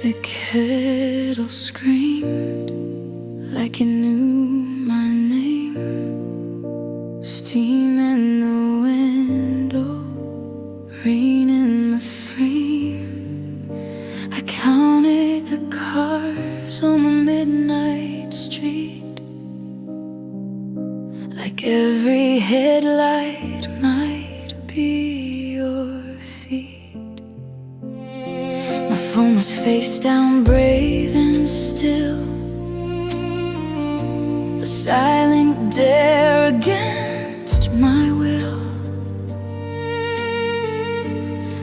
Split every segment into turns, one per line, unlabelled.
The kettle screamed like it knew my name. Steam in the window, rain in the frame. I counted the cars on the midnight street, like every headlight might be your feet. My phone was face down, brave and still, a silent dare against my will.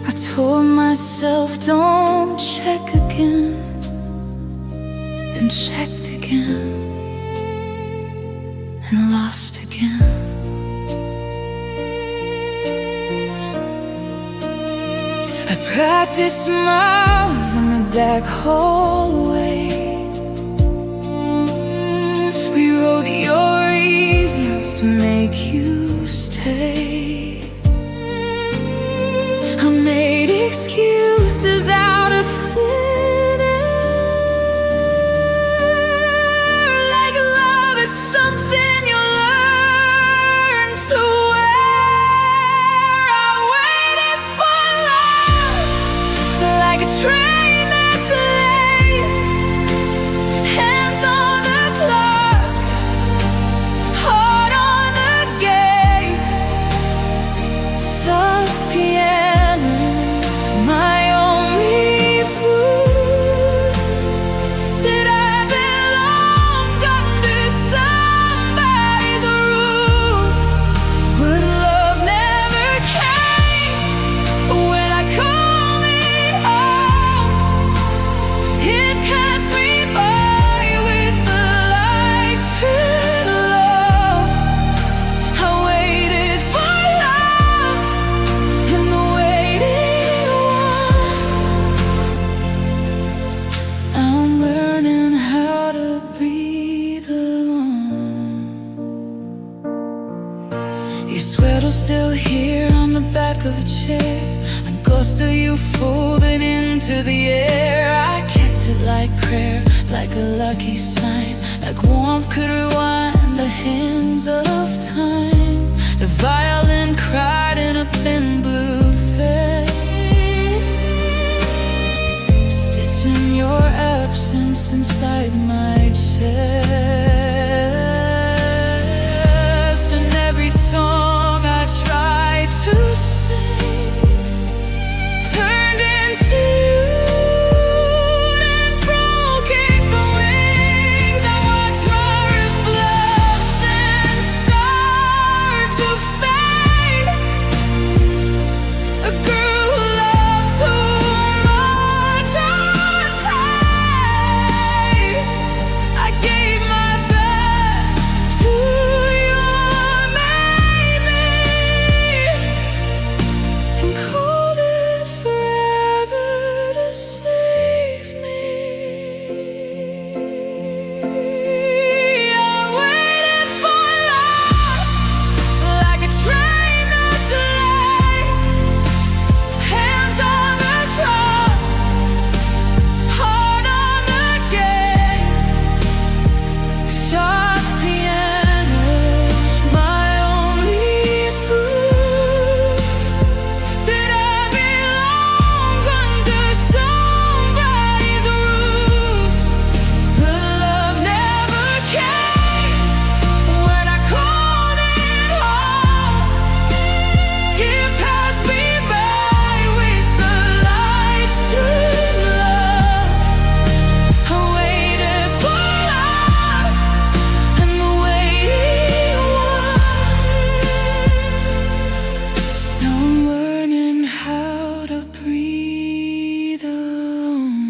I told myself, don't check again, then checked again, and lost again. I practiced smiles in the dark hallway. We wrote your reasons to make you stay. I made excuses out of thin air, like love is something you learn to wear. I waited for love like a train that's late, hands on the clock, heart on the gate, soft piano, my only proof that I belonged under somebody's roof. But love never came when I called it home. It passed me by with the lights turned low. I waited for love and the waiting one. I'm learning how to breathe alone. Your sweater's still here on the back of a chair, a ghost of you folded into the air. I kept it like prayer, like a lucky sign, like warmth could rewind the hands of time. The violin cried in a thin blue thread, stitching your absence inside my chest. And every song I tried to sing turned into and broken for wings. I watched my reflection start to fade. A girl who loved too much I'd pay. I gave my best to your maybe, and called it forever to save me. I waited for love like a train that's late, hands on the drum, heart on the gate, soft piano, my only proof that I belong under somebody's roof. But love never came when I called it home. It passed me by with the lights turned low. I waited for love and the waiting one. Now I'm learning how to breathe alone.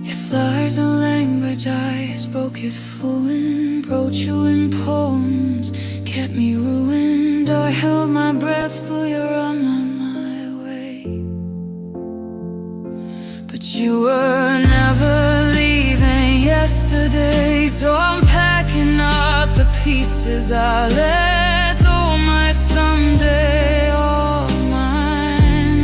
If lies a language, I spoke it fluent, wrote you in poems, kept me ruined. I held my breath for you on my way, but you were never leaving yesterday. So I'm packing up the pieces I let. Oh, my someday, all mine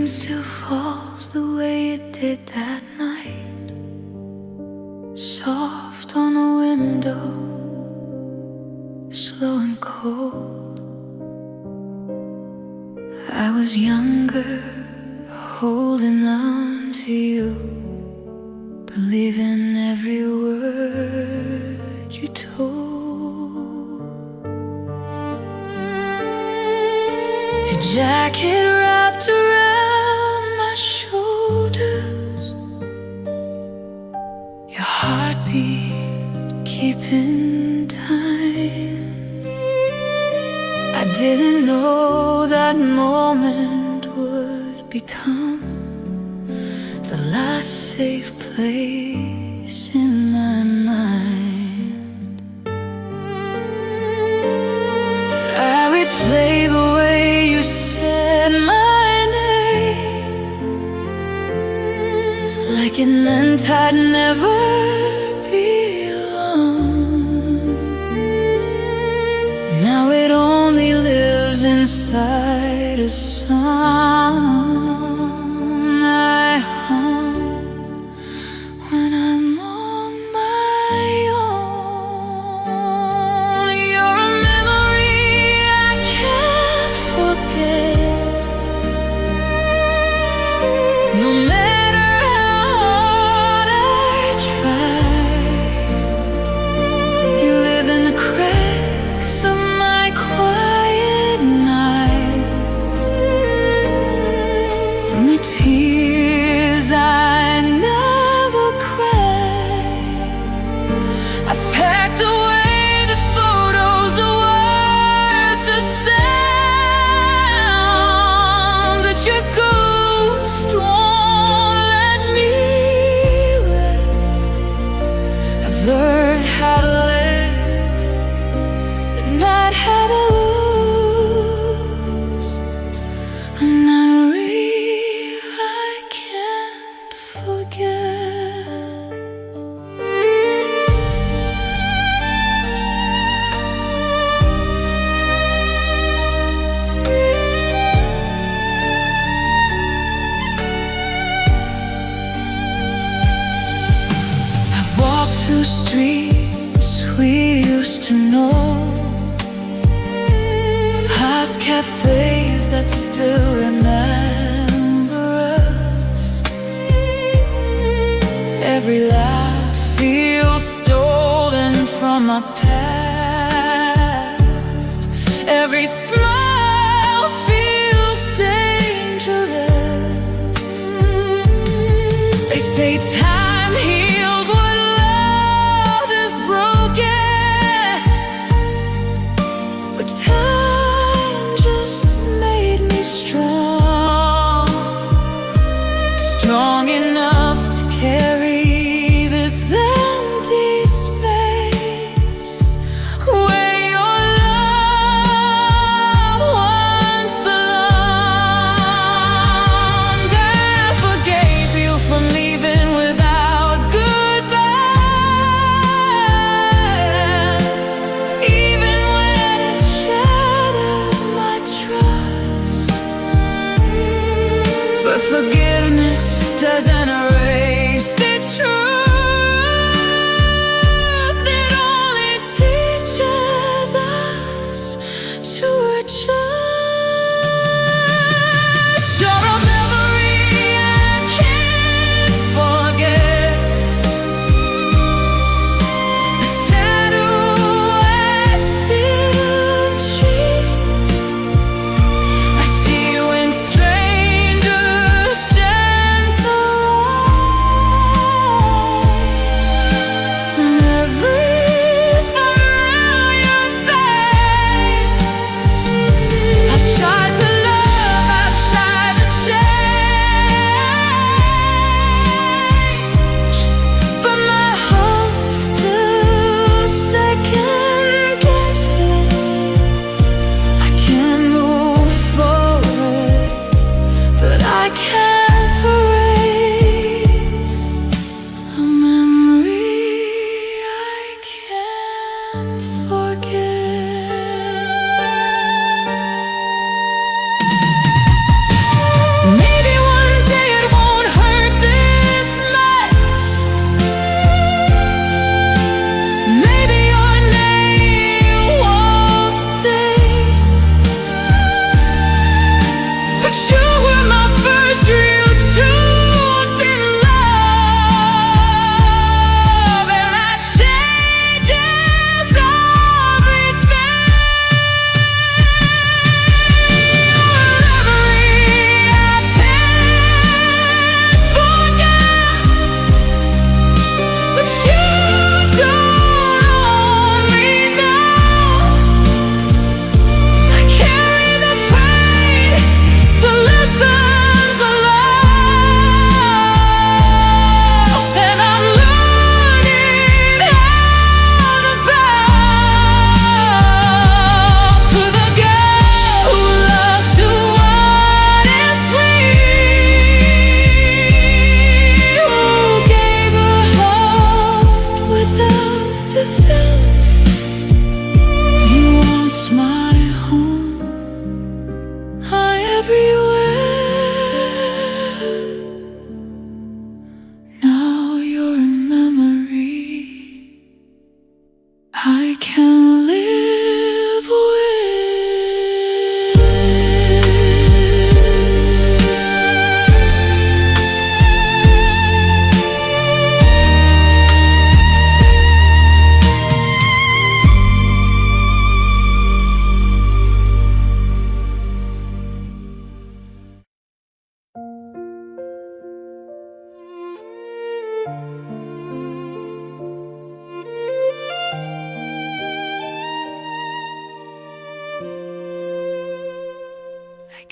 rain still falls the way it did that night, soft on the window, slow and cold. I was younger, holding on to you, believing every word you told. Your jacket wrapped around my shoulders, your heartbeat keeping time. I didn't know that moment would become the last safe place in my mind. I replay the way you said my name, like it meant I'd never be alone. Now it only lives inside a song I hum when I'm on my own. You're a memory I can't forget, no matter how hard I try. You live in the cracks of my quiet nights, and the tears I never cried. I've packed away the photos, the words, the sound, but your ghost won't let me rest. I've learned how to live, but not how to lose. And I'm real, I can't forget. I've walked through streets we used to know, past cafes that still remember us. Every laugh feels stolen from my past. Every smile feels dangerous. They say time heals what love is broken, but time just made me strong, strong enough to carry this empty space where your love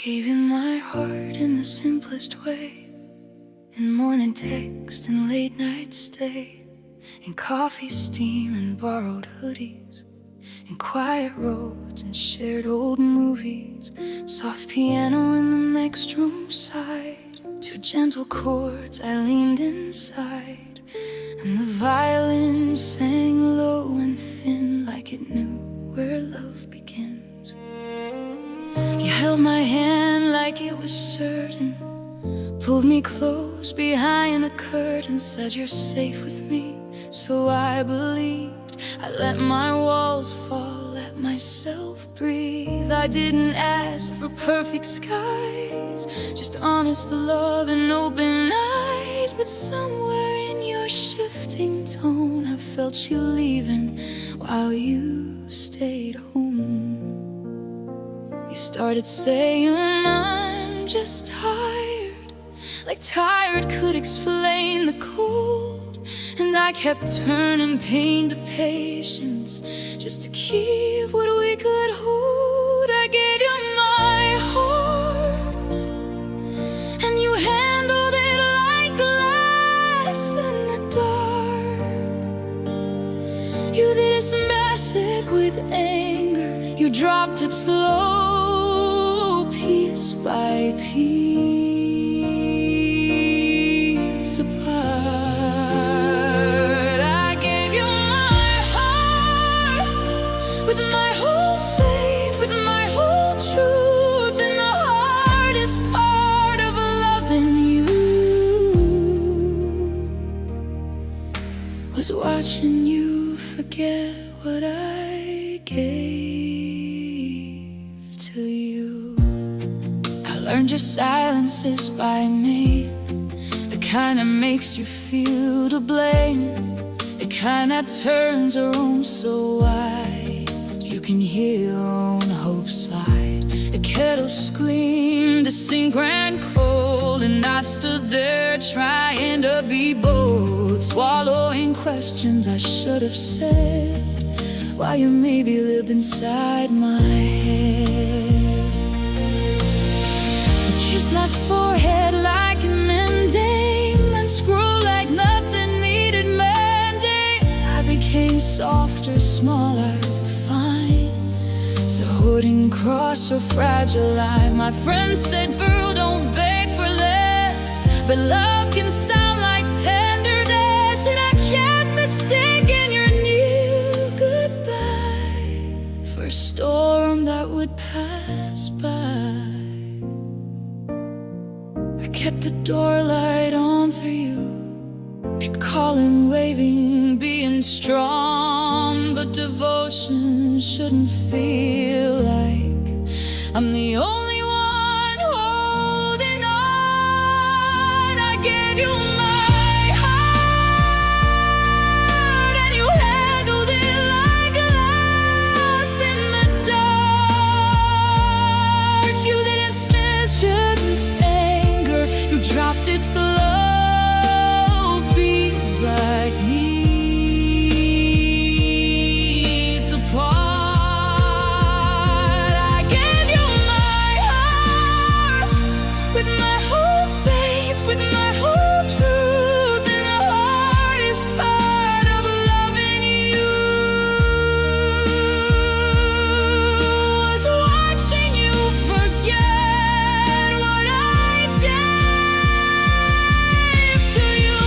Gave you my heart in the simplest way, in morning text and late night stay, in coffee steam and borrowed hoodies, in quiet roads and shared old movies, soft piano in the next room side, to gentle chords I leaned inside, and the violin sang low and thin like it knew where love begins. You held my hand like it was certain, pulled me close behind the curtain, said you're safe with me, so I believed. I let my walls fall, let myself breathe. I didn't ask for perfect skies, just honest love and open eyes. But somewhere in your shifting tone, I felt you leaving while you stayed home. You started saying I'm just tired, like tired could explain the cold. And I kept turning pain to patience, just to keep what we could hold. I gave you my heart, and you handled it like glass in the dark. You didn't smash it with anger, you dropped it slow, piece by piece apart. With my whole faith, with my whole truth, and the hardest part of loving you was watching you forget what I gave to you. I learned your silence by me, the kind that makes you feel to blame, the kind that turns a room so wide you can hear your own hope slide. The kettle screamed, the sink ran cold, and I stood there trying to be bold, swallowing questions I should have said, while you maybe lived inside my head. You kissed that forehead like an ending, and scroll like nothing needed mending. I became softer, smaller, so wouldn't cross your fragile line. My friend said, girl, don't beg for less, but love can sound like tenderness. And I kept mistaking your new goodbye for a storm that would pass by. I kept the door light on for you, kept calling, waving, being strong. But devotion shouldn't feel like I'm the only one holding on. I gave you my heart, and you handled it like glass in the dark. You didn't smash it with anger, you dropped it slow, piece like piece apart. I gave you my heart, with my whole faith, with my whole truth, and the hardest part of loving you was watching you forget what I did to you.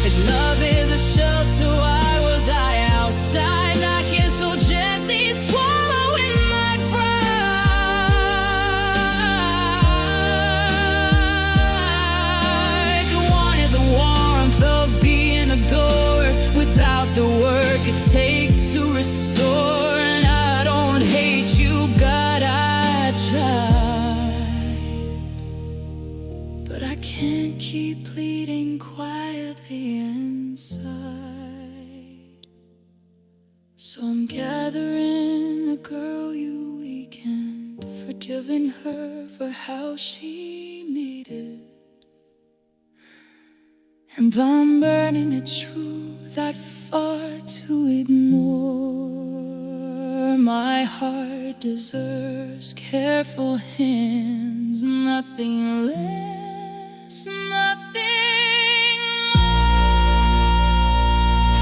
If love is a shelter, why was I outside, knocking so gently, swallowing my pride? You wanted the warmth of being a goer without the work it takes to restore. And I don't hate you, God, I tried, but I can't keep pleading quietly inside. So I'm gathering the girl you weakened, forgiving her for how she made it, and I'm burning a truth I'd far to ignore. My heart deserves careful hands means nothing less, nothing more.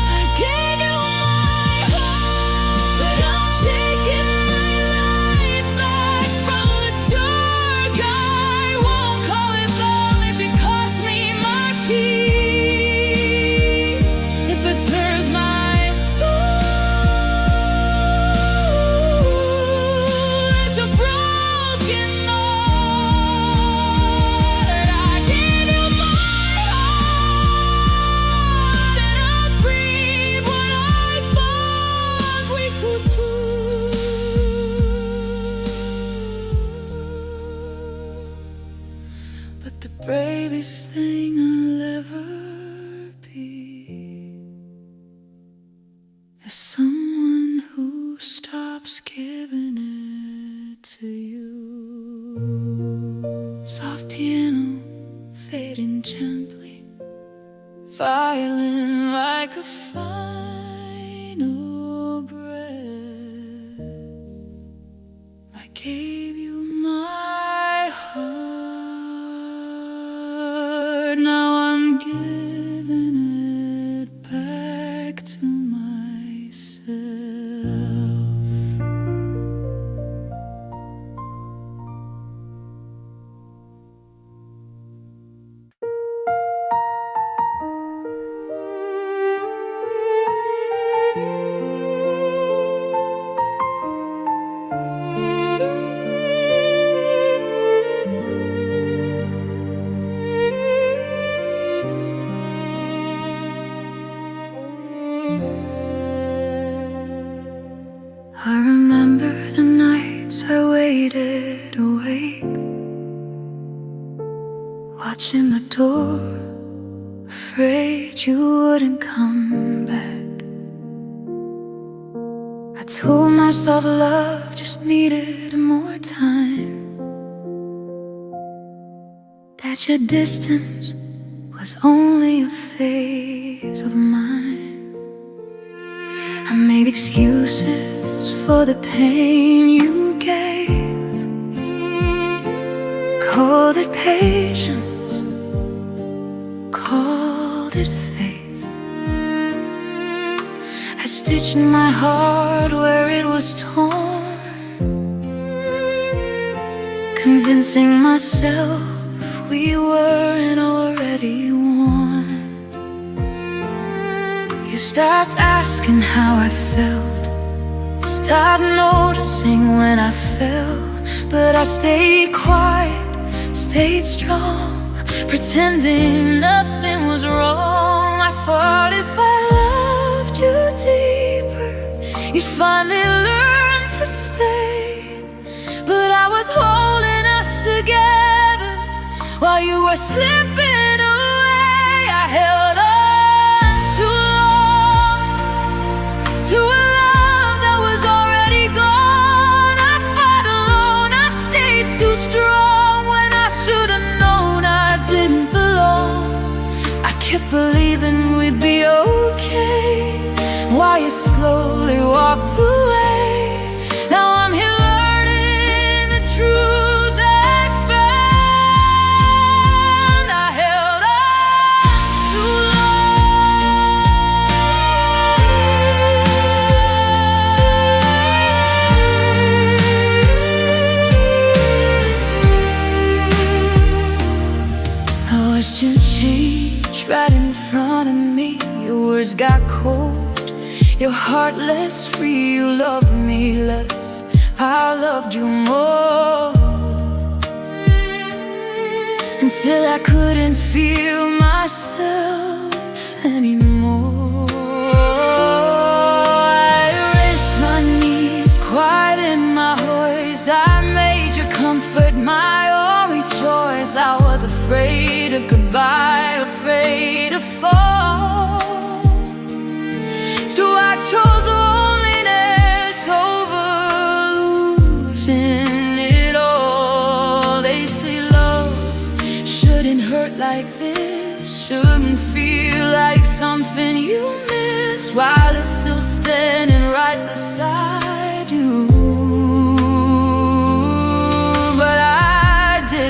I gave you my heart, but I'm taking my life back from the dark. I won't call it love if it costs me my peace, if it tears my soul. It's a broken heart. I gave you my heart, and I'll grieve what I thought we could do. But the bravest thing I'll ever be is someone who stops giving it to you. Soft piano fading gently, violin like a final breath. I gave you my heart, now I'm giving it back to myself. I remember the nights I waited awake, watching the door, afraid you wouldn't come back. I told myself love just needed more time, that your distance was only a phase of mine. I made excuses for the pain you gave, called it patience, called it faith. I stitched my heart where it was torn, convincing myself we weren't already worn. You stopped asking how I felt, stopped noticing when I fell. But I stayed quiet, stayed strong, pretending nothing was wrong. I thought if I loved you deeper, you'd finally learn to stay. But I was holding us together while you were slipping away. I held on too long to a love that was already gone. I fought alone, I stayed too strong when I should've known I didn't belong. I kept believing we'd be okay while you slowly walked away. Now I'm here learning the truth I found. I held on too long. I watched you change right in front of me. Your words got cold, your heart less free. You loved me less, I loved you more, until I couldn't feel myself anymore. I erased my knees, quieted my voice. I made your comfort my only choice. I was afraid of goodbye, afraid of fall. So I chose loneliness over losing it all. They say love shouldn't hurt like this, shouldn't feel like something you miss while it's still standing right beside you. But I did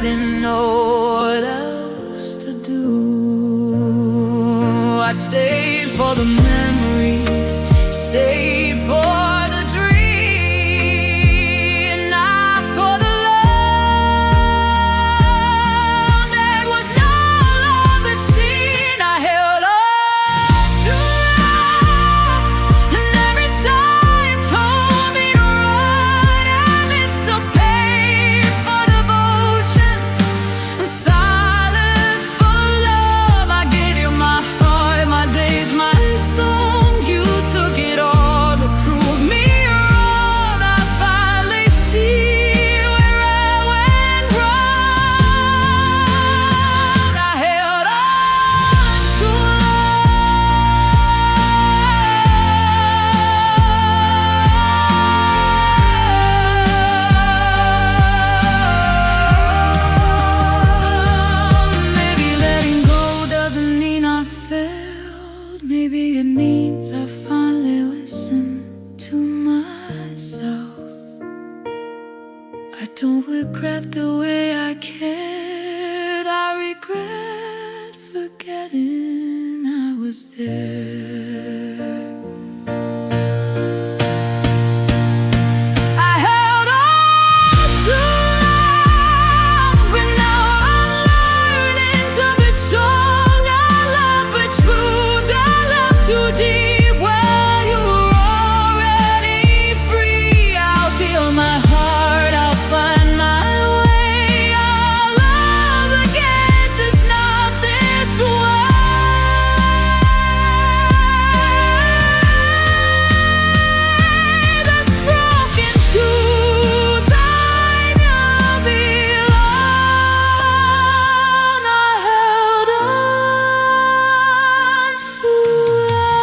stayed for the memories, stayed for the dream, not for the love that was no longer seen. I held on to love, and every sign told me to run. I missed a pain for devotion and silence for love. I gave you my heart, my days, my song. You took it all to prove me wrong. I finally see where I went wrong. I held on to love. Maybe letting go doesn't mean I failed. Maybe it means I finally listened to myself. I don't regret the way I cared. I regret forgetting I was there. I held on to love, but now I'm learning to be strong. I love but truth, I love too deep. Well, you were already free. I'll feel my heart, I'll find my way. Our love again, just not this way. This broken truth, I know belong. I held on to love.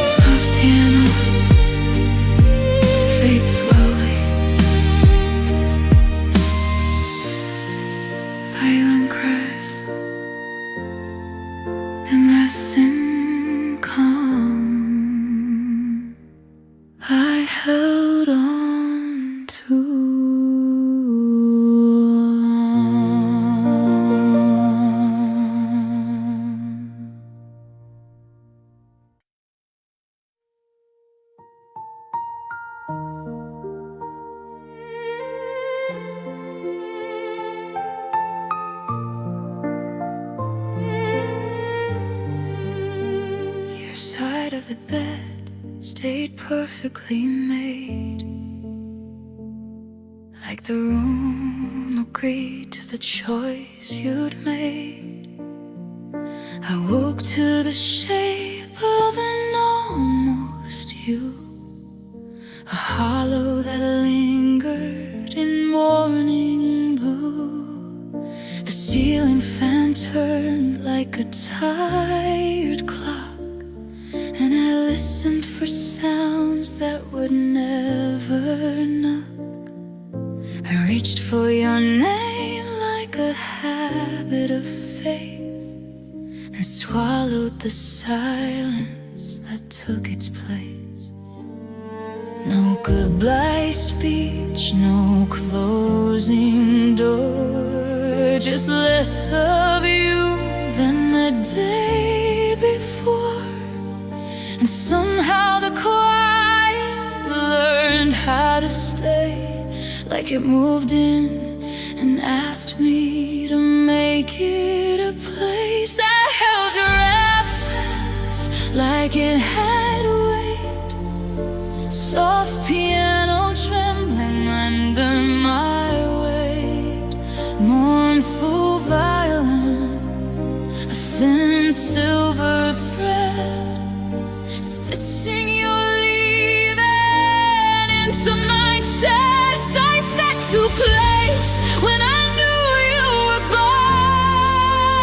Soft piano fades slowly. Violin cries and lesson calm. I held on to your side of the bed stayed perfectly made, like the room agreed to the choice you'd made. I woke to the shape of an almost you, a hollow that lingered in morning blue. The ceiling fan turned like a tired clock, and I listened for sounds that would never knock. I reached for your name like a habit of faith, and swallowed the silence that took its place. No goodbye speech, no closing door, just less of you than the day before. And somehow the quiet learned how to stay, like it moved in and asked me to make it a place. I held your absence like it had weight, soft piano trembling under my weight, mournful violin, a thin silver thread, stitching your leaving into my chest. I set to place when I knew you were gone,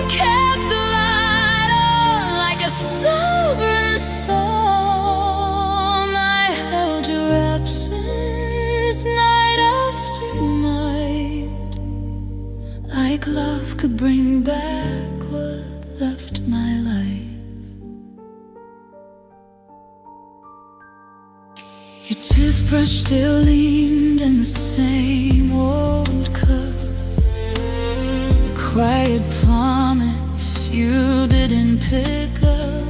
kept the light on like a stubborn song. I held your absence night after night, like love could bring back what left my life. Your toothbrush still leaned in the same old cup, quiet promise you didn't pick up.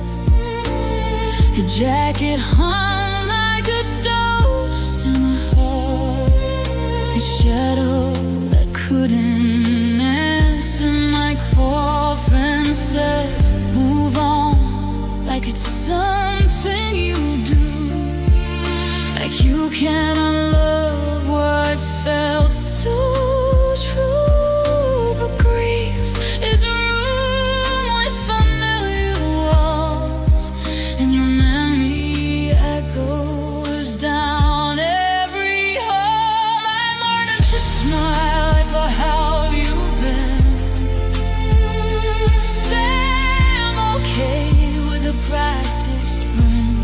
Your jacket hung like a ghost in my heart, a shadow that couldn't answer my call. Friends said, move on, like it's something you do, like you can't unlove what felt so true. But grief is a room with familiar walls, and your memory echoes down every hall. I'm learning to smile like, well, how have you been? Say I'm okay with a practiced grin,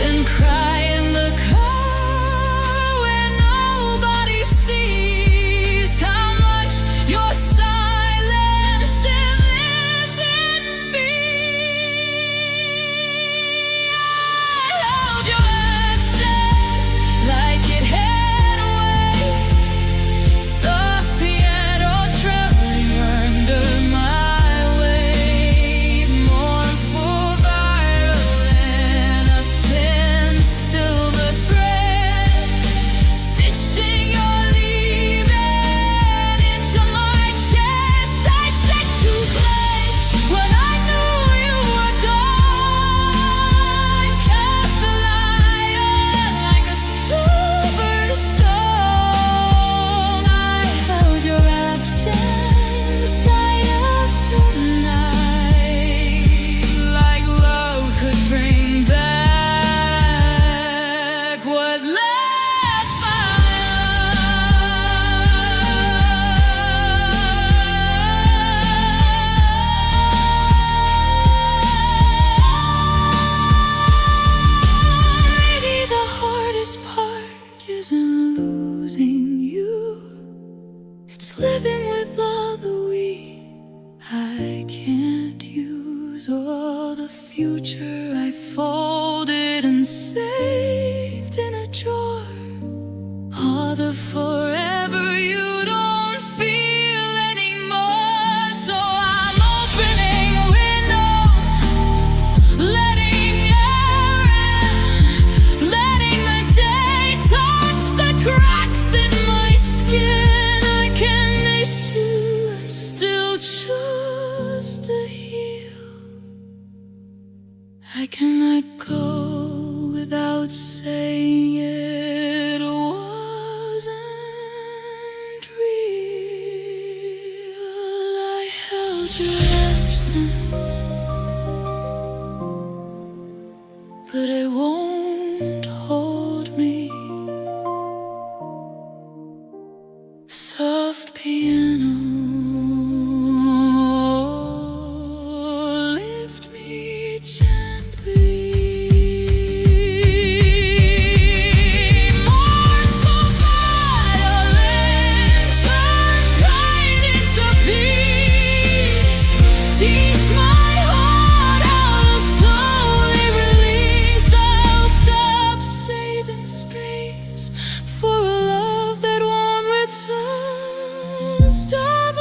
and cry in the car where nobody sees how much your silence lives in me. I held your accents like it had waves, soft piano trembling under my weight, mournful violin, a thin silver thread, stitching your leaving into my chest. I said too late when I knew you were gone. Kept the lion like a stubborn song. I held your absence night after night, like love could bring back what left behind. Maybe the hardest part isn't losing you, it's living with all the we I can't use, or the future I folded and saved in a drawer, or the forever you don't feel anymore. So I'm opening windows, letting air in, letting the day touch the cracks in my skin. I can miss you and still choose to heal. I can let go without saying it wasn't real. I held your absence, but it won't hold me. Soft piano, lift me gently. Mournful violin, turn pride into peace. Teach my heart how to slowly release. They'll stop saving space for a love that won't return. Stop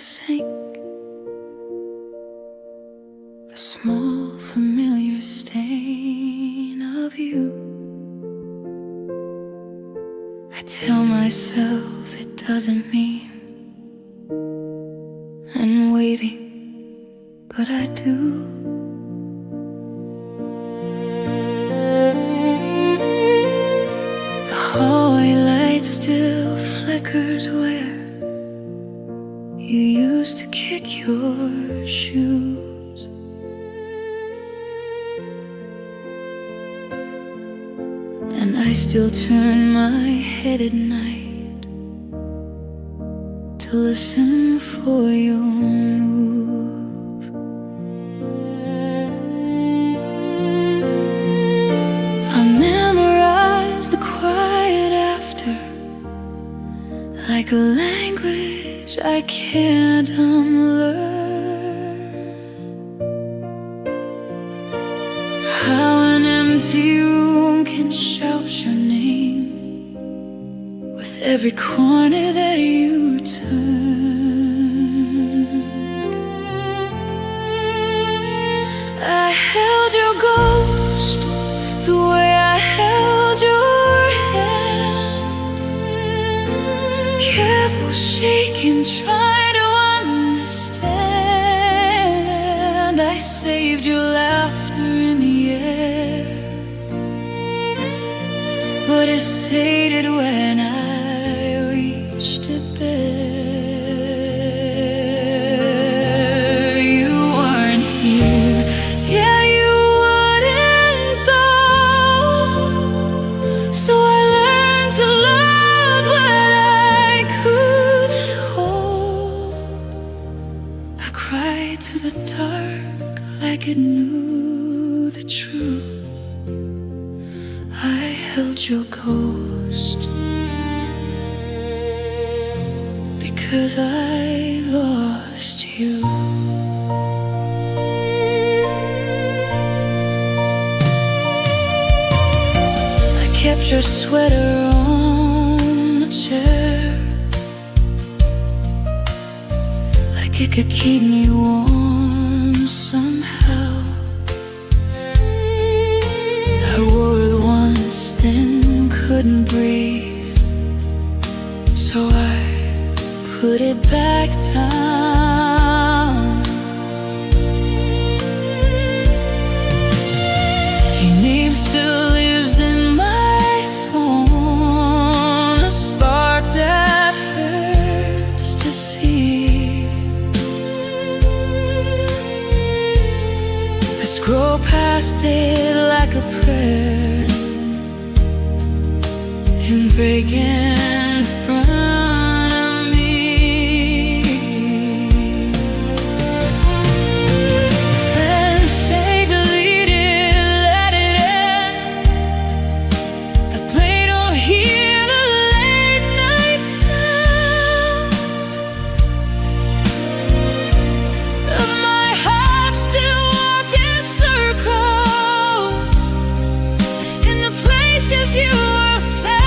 the sink, a small familiar stain of you. I tell myself it doesn't mean I'm waiting, but I do. The hallway light still flickers where you used to kick your shoes. And I still turn my head at night to listen for your move. I memorize the quiet after, like a language I can't unlearn. How an empty room can shout your name with every corner that you turn. I held your ghost the way I held your hand, careful shaking, trying to understand. I saved your laughter in the air, but it faded when I reached it bare. You weren't here, yeah, you wouldn't though. So I learned to love what I couldn't hold. I cried to the dark like it knew the truth. I held your ghost because I lost you. I kept your sweater on the chair, like it could keep me warm somehow. I wore it once, then couldn't breathe, so I put it back down. Your name still lives in my phone, a spark that hurts to see. I scroll past it like a prayer and break in front of me. Then say delete it, let it end. I play to hear the late night sound of my heart still walking circles in the places you were found.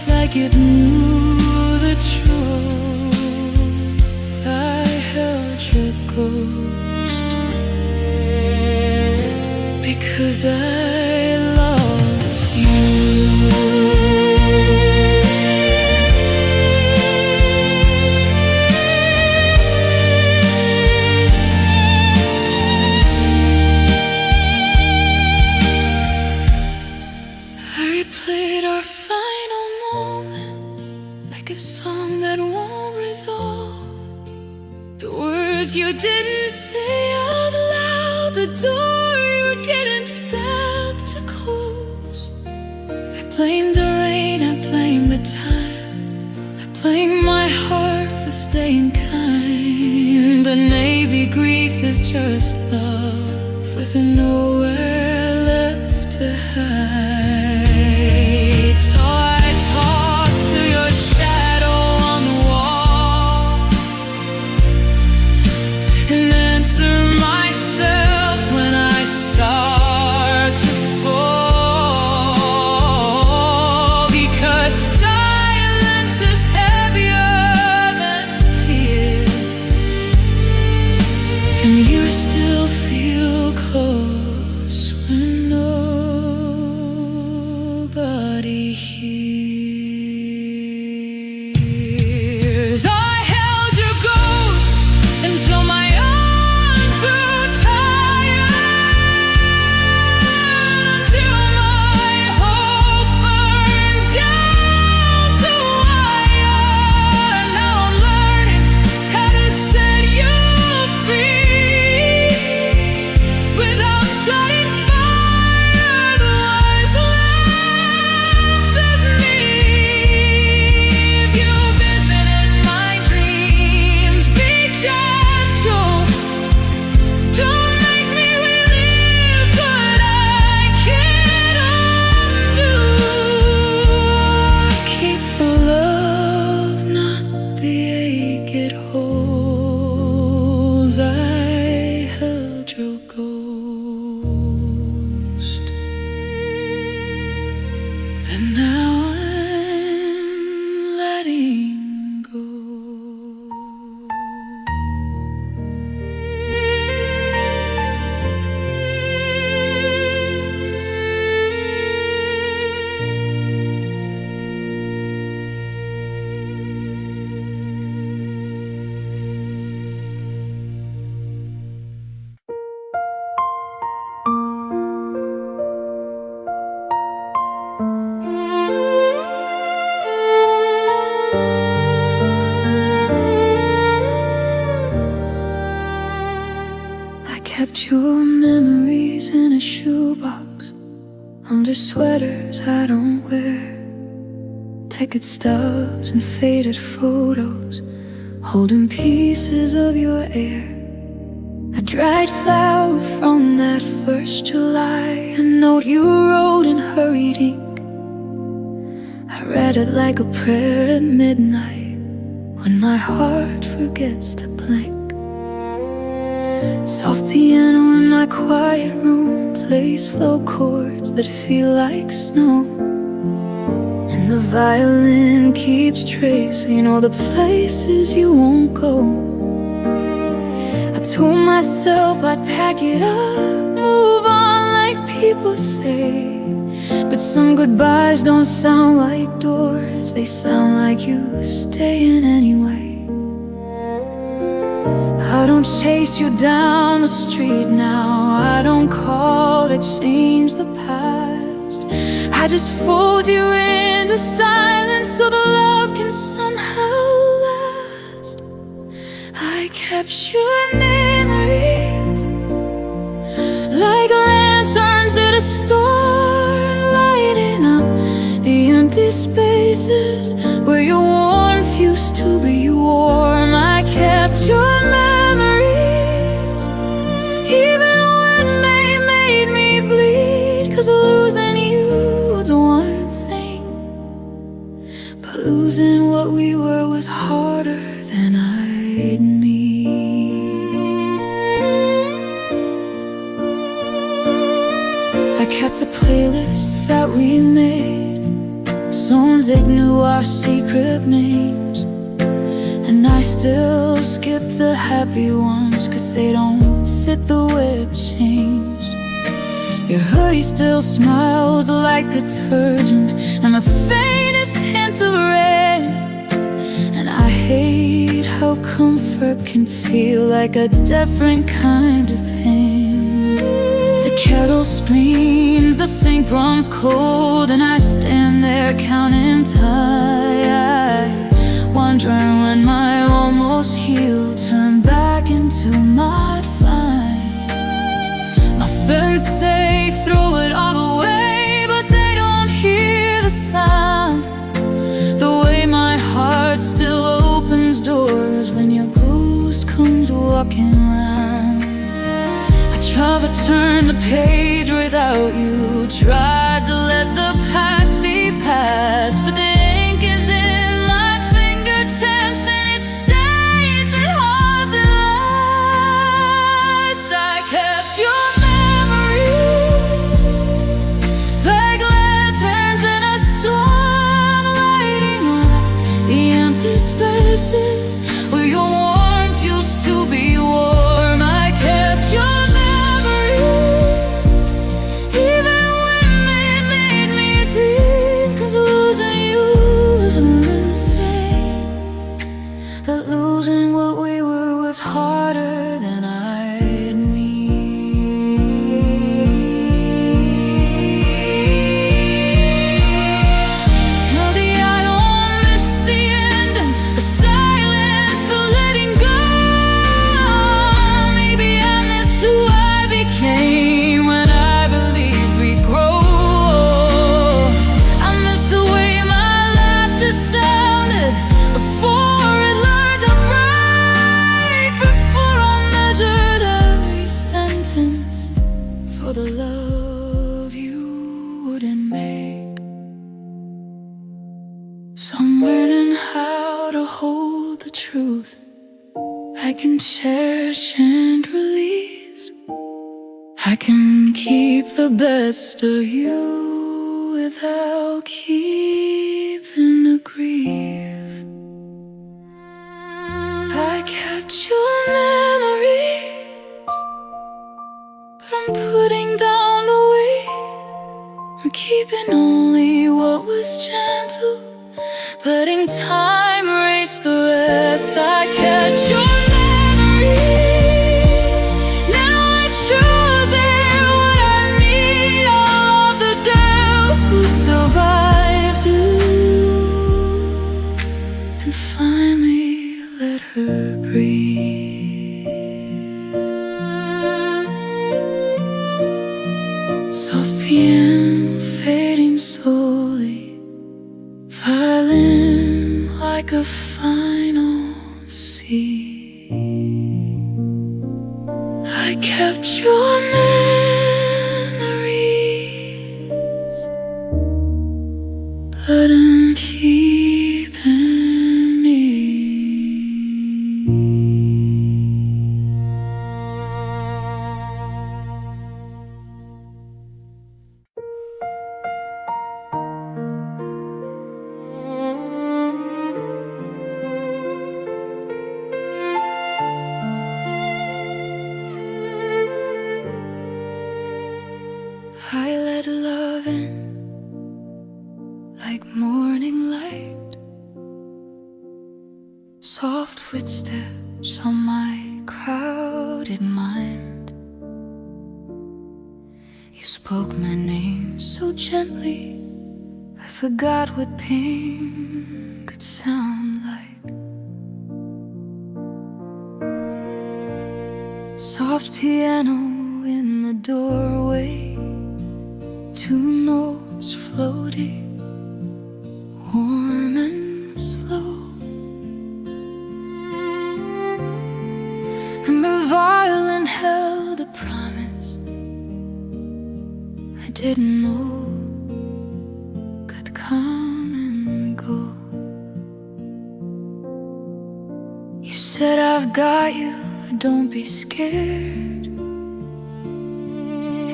Like it knew the truth. I held your ghost because I lost you. I replayed our final moment like a song that won't resolve. The words you didn't say out loud, the door you're getting stabbed to close. I blame the rain, I blame the time, I blame my heart for staying kind. But maybe grief is just love with nowhere left to hide. So I talk to your shadow on the wall and answer myself when I start to fall, because silence is heavier than tears, and you still feel close when nobody hears. I held your ghost until my arms grew tired, until my hope burned down to wire. Now I'm learning how to set you free without setting fire to what's left of me. If you visited my dreams, be gentle. Don't make me relive what I can't undo. Keep the love, not the ache it holds. I held your ghost, and now I'm letting go. I kept your memories in a shoebox, under sweaters I don't wear, ticket stubs and faded photos, holding pieces of your air. A dried flower from that first July, a note you wrote in hurried ink. I read it like a prayer at midnight, when my heart forgets to blink. Soft piano in my quiet room plays slow chords that feel like snow, and the violin keeps tracing all the places you won't go. I told myself I'd pack it up, move on like people say, but some goodbyes don't sound like doors, they sound like you staying anyway. I don't chase you down the street now, I don't call to change the past. I just fold you into silence so the love can somehow last. I kept your memories like lanterns at a storm, lighting up the empty spaces where your warmth used to be warm. I kept your memories even when they made me bleed, 'cause losing you was one thing, but losing what we were was harder than I'd need. I kept a playlist that we made, songs that knew our secret names, and I still skip the happy ones, 'cause they don't fit the way it changed. Your hoodie still smiles like detergent and the faintest hint of red, and I hate how comfort can feel like a different kind of pain. The kettle screams, the sink runs cold, and I stand there counting time. dry when my almost healed turned back into mud fine. My friends say throw it all away, but they don't hear the sound. The way my heart still opens doors when your ghost comes walking around. I tried to turn the page without you, tried to let the past be past, but the ink is in my fingertips and it stains, it holds it lies. I kept your memories like lanterns in a storm, lighting up the empty spaces where your warmth used to be warm. I kept your memories even when they made me grieve, 'cause losing you was a real thing, that losing what we were was harder than I'd need. Maybe I don't miss the ending, the silence, the letting go. Maybe I miss who I became when I believed we'd grow. I miss the way my laughter sounded before it learned to break, before I measured every sentence for the love you wouldn't make. So I'm learning how to hold the truth I can cherish and release. I can keep the best of you without keeping the grief. I kept your memories, but I'm putting down the weight. I'm keeping only what was gentle, letting time erase the rest. I catch your memories, now I choose it, what I need. All of the doubt who survived you, and finally let her breathe. Soft piano fading slowly, violin like a final scene. I kept your memories, but I'm keeping me. I let love in like morning light, soft footsteps on my crowded mind. You spoke my name so gently, I forgot what pain could sound like. Soft piano in the doorway, two notes floating, warm and slow. And the violin held a promise I didn't know could come and go. You said, I've got you, don't be scared.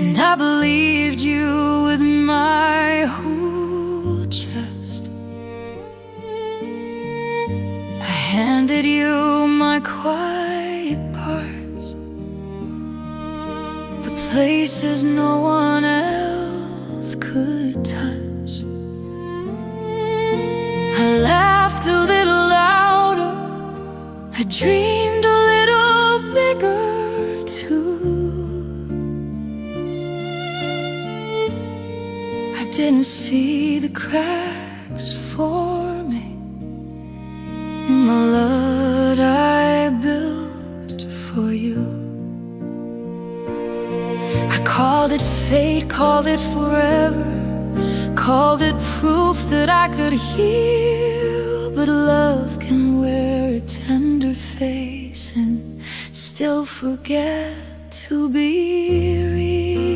And I believed you with my whole chest. I handed you my quiet parts, the places no one else could touch. I laughed a little louder, I dreamed a little bigger too. didn't see the cracks forming in fate called it forever, called it proof that I could heal. But love can wear a tender face and still forget to be real.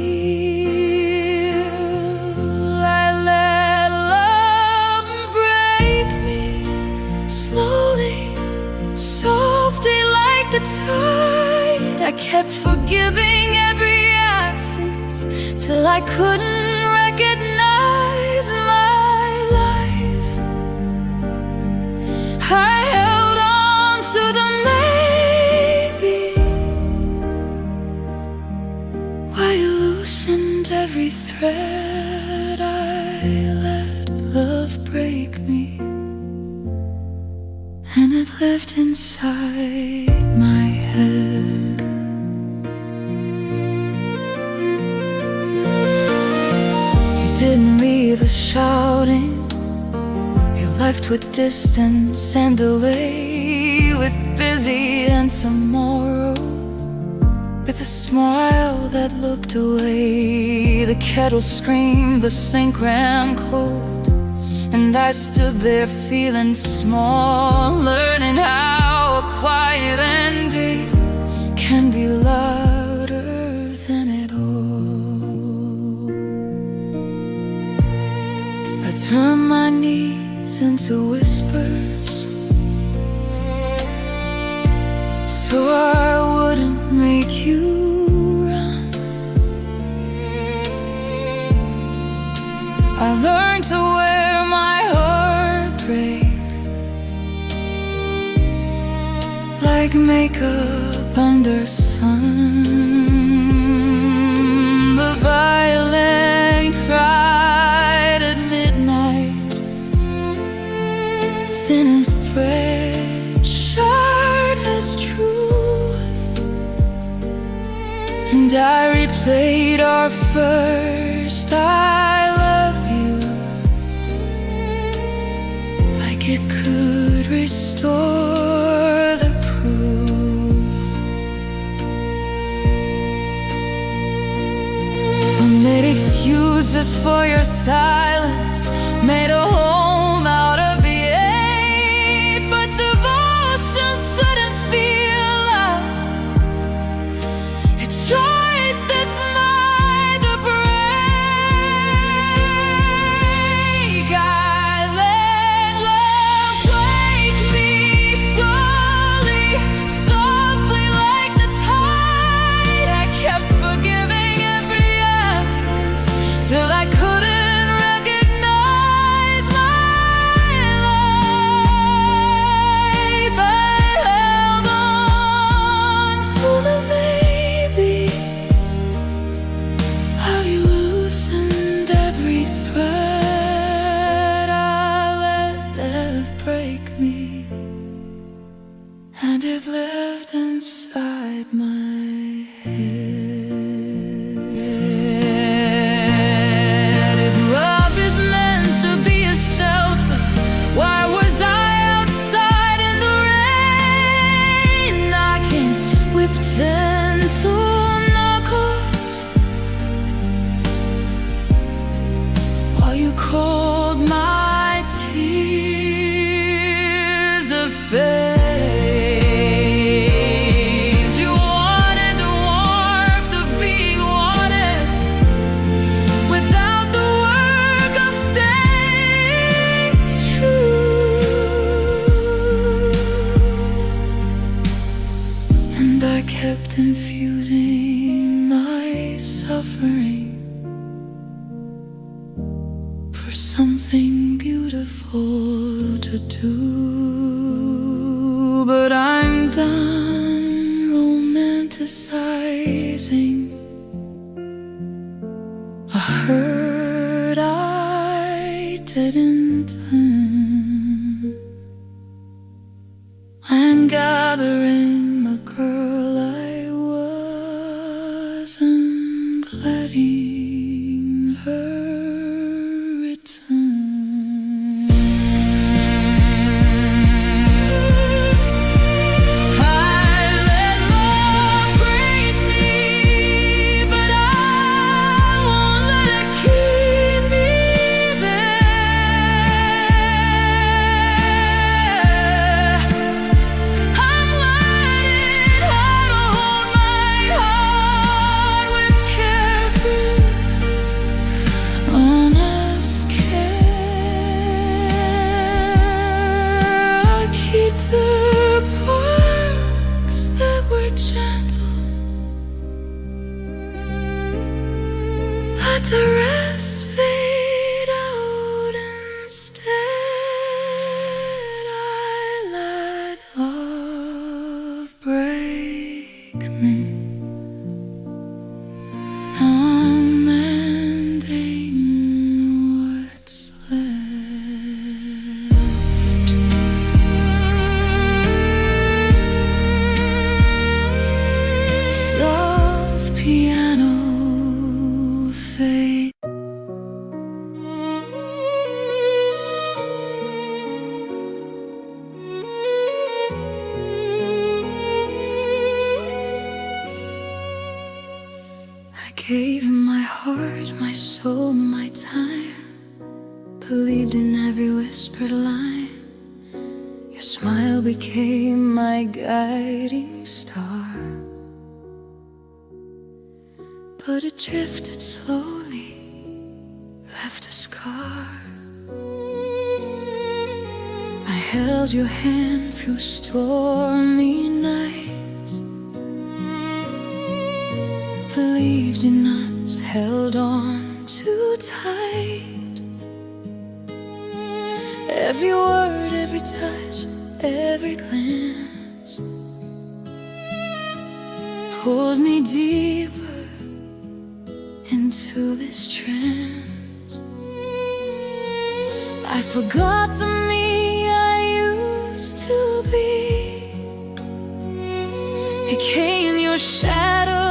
I let love break me slowly, softly like the tide. I kept forgiving every absence till I couldn't recognize my life. I held on to the maybe, while you loosened every thread. I let love break me, and it lived inside my head. You didn't read the shouting, you left with distance and delay, with busy and tomorrow, with a smile that looked away. The kettle screamed, the sink ran cold, and I stood there feeling small, learning how a quiet ending can be louder than it all. I turned my knees into whispers so I wouldn't make you run. I learned to wear my heartbreak like makeup under sun. The violin cried at midnight, thin as thread, sharp as truth. And I replayed our first I love you, like it could restore the proof. I made excuses for your silence, made a home out of the ache, but devotion shouldn't feel like a choice that's mine to break. I let love break me slowly, softly like the tide. I kept forgiving every absence till I couldn't recognize my life. I held on to the maybe, how you loosened every thread. I let love break me, and it lived inside my head. If love is meant to be a shelter, why was I outside in the rain, knocking with gentle knuckles, while you called my tears a phase? You wanted the warmth of being wanted without the work of staying true. And I kept infusing my suffering for something beautiful to do. But I'm done romanticizing a hurt I didn't earn. I'm gathering the girl I was and letting her return. I let love break me, but I gave him my heart, my soul, my time. Believed in every whispered line. Your smile became my guiding star. But it drifted slowly, left a scar. I held your hand through stormy nights, believed in us, held on too tight. Every word, every touch, every glance pulled me deeper into this trance. I forgot the me I used to be, became your shadow,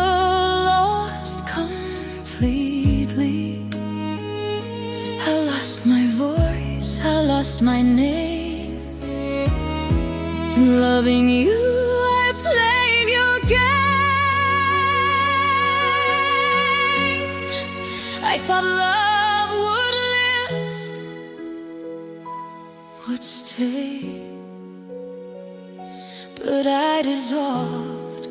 lost completely. I lost my voice, I lost my name. In loving you, I played your game. I thought love would lift, would stay, but I dissolved,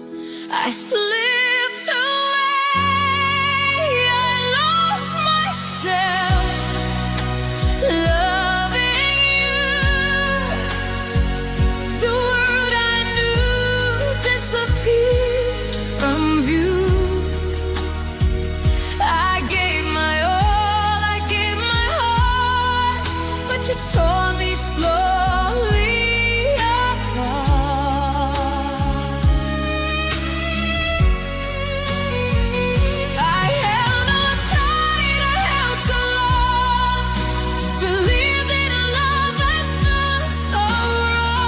I slipped away. I lost myself, loving you. The word I knew disappeared from view. I gave my all, I gave my heart, but you tore me slowly apart. I held on tight, I held so long, believed in a love that felt so wrong.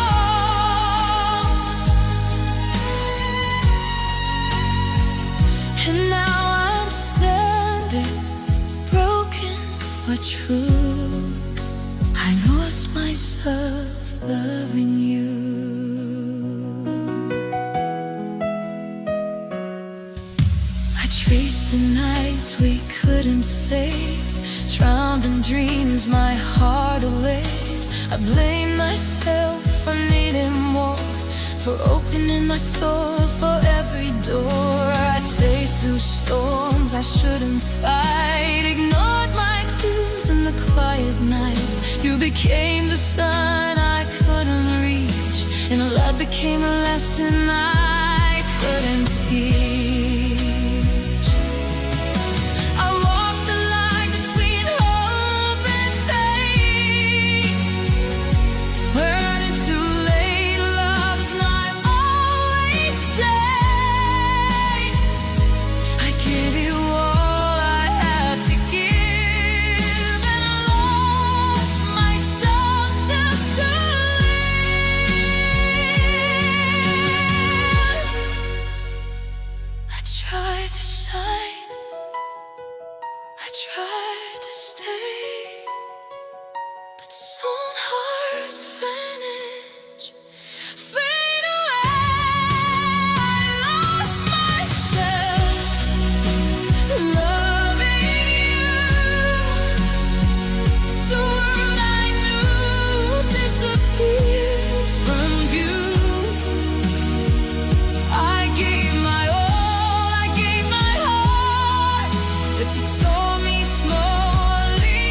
And now I'm standing, broken but true. I lost myself loving you. I traced the nights we couldn't save, drowned in dreams my heart away. I blame myself for needing more, for opening my soul for every door. I stayed through storms I shouldn't fight, ignored my tears in the quiet night. You became the sun I couldn't reach, and love became a lesson I couldn't teach. I walked the line between hope and faith, learning too late love's not always safe. I gave you all I had to give, and I lost myself just to live. I tried to shine, I tried to stay, but soon hearts vanish, fade away. I lost myself, loving you. The word I knew disappeared from view. I gave my all, I gave my heart, but you tore me slowly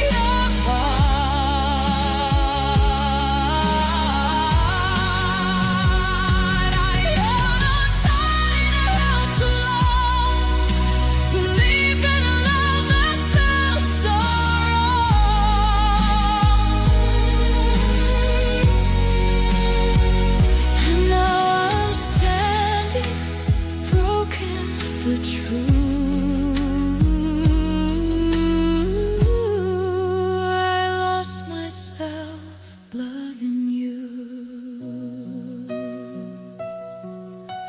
apart. I held on tight, I held too long, believed in a love that felt so wrong. And now I'm standing, broken but true. I lost myself loving you.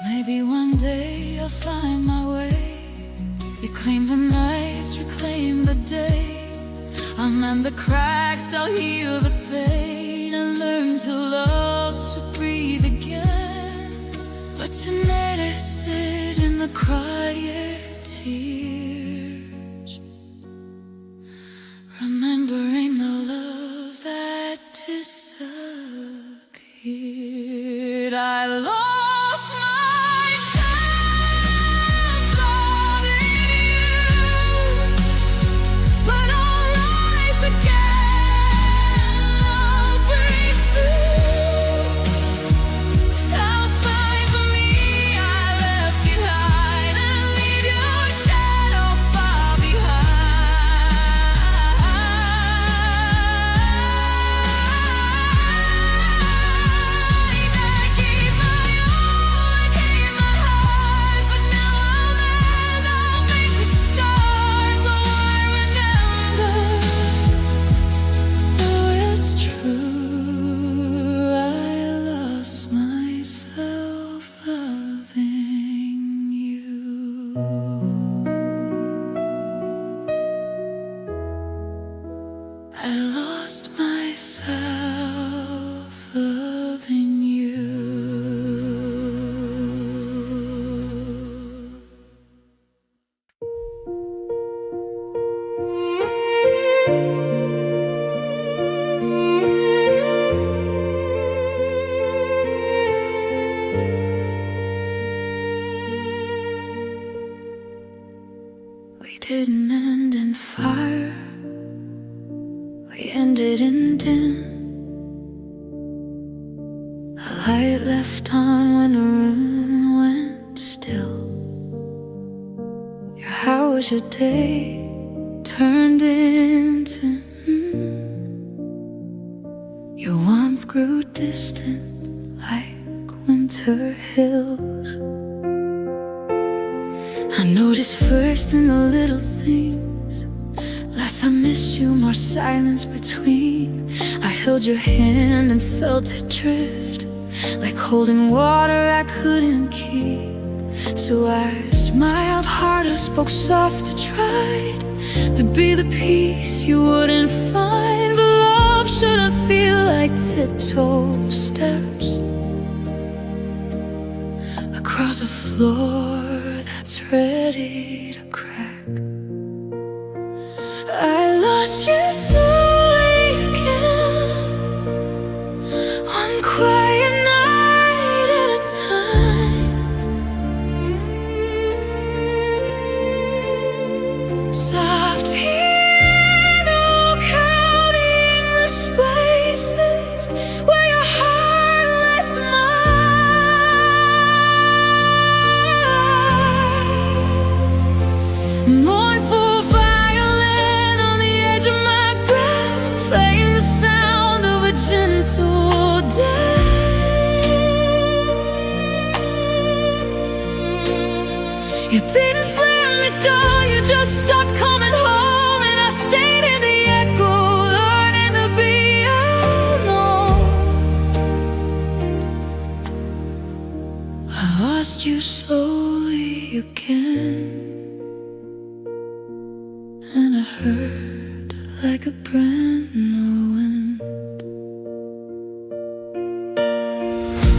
Maybe one day I'll find my way, reclaim the nights, reclaim the day. I'll mend the cracks, I'll heal the pain, and learn to love, to breathe again. But tonight I sit in the quiet tears, disappeared. I lost myself loving you, but all lies again, I'll break through. I'll find for me, I left behind, and leave your shadow far behind. I gave my all, I gave my heart, but now I'm in, I'll make a start. Though I remember, though it's true, I lost myself loving you. I lost myself loving you. We didn't end in fire, we ended in dim. A light left on when the room went still. How was your day turned into your warmth grew distant like winter hills. I noticed first in the little things. Less I missed you, more silence between. I held your hand and felt it drift, like holding water I couldn't keep. So I smiled harder, spoke softer, tried to be the peace you wouldn't find. But love shouldn't feel like tiptoe steps across a floor that's ready to crack. I lost you slowly again, one quiet night at a time. Soft piano counting the spaces where your heart left mine. Mournful violin on the edge of my breath, playing the sound of a gentle death. You didn't slam the door, you just stopped coming home, and I stayed in the echo, learning to be alone. I lost you slowly again, and I hurt like a brand new wind.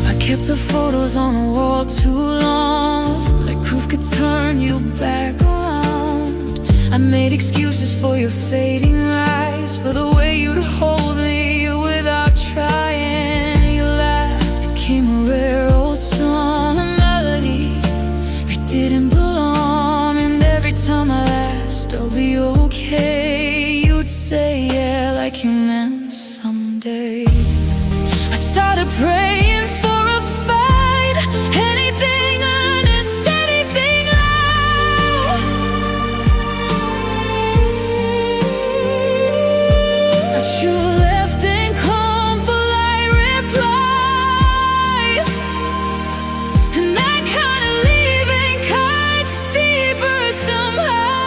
I kept the photos on the wall too long, like proof could turn you back around. I made excuses for your fading eyes, for the way you'd hold me without trying. Your laugh became a rare old song, a melody that didn't belong. And every time I asked, I'll be okay, you'd say yeah, like you meant someday. I started praying for a fight, anything honest, anything loud. But you left and come for light replies, and that kind of leaving cuts deeper somehow.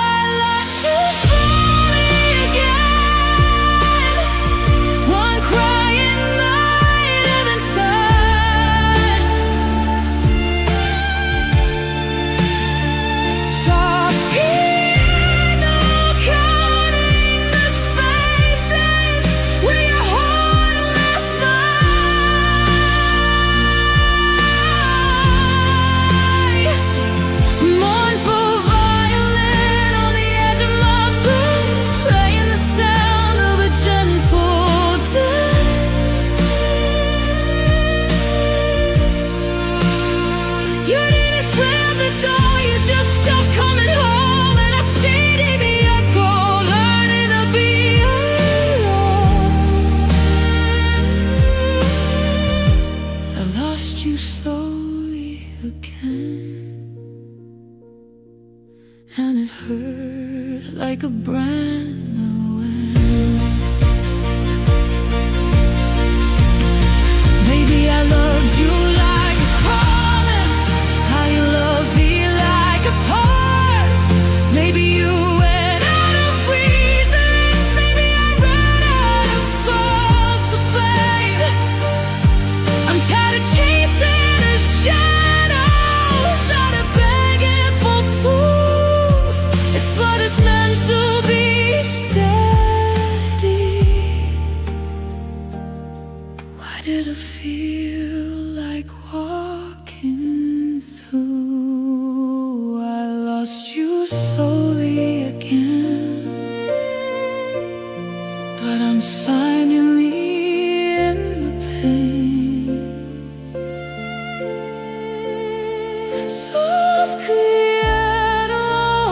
I lost you slowly again, one cry like a brand new wind. Baby, I loved you like a promise, how you love me like a pause. Maybe you went out of reasons, maybe I ran out of false to blame. I'm tired of chasing the shadows, out of begging for proof. If what is meant to be steady, why did it feel like walking through? I lost you slowly again, but I'm finally in the pain. Souls create a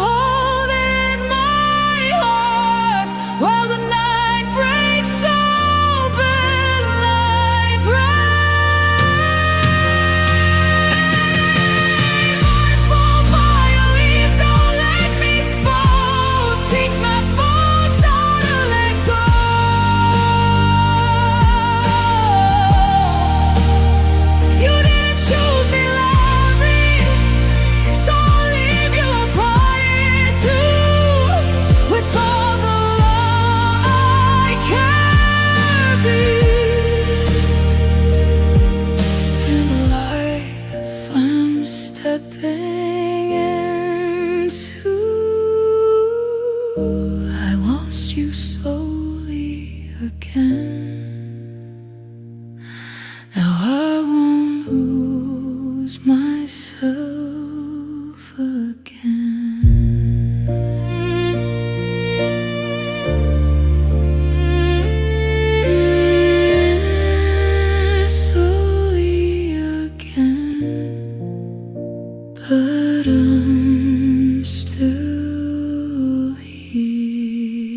hole in my heart while the night breaks open like rain. Heart fall by a leaf, don't let me fall. Teach my bones how to let go. You didn't choose me, love me, so I'll leave you crying too. With all the love I can be in the life I'm stepping into, I lost you slowly again. Now I won't lose myself again. Slowly again, but I'm still here.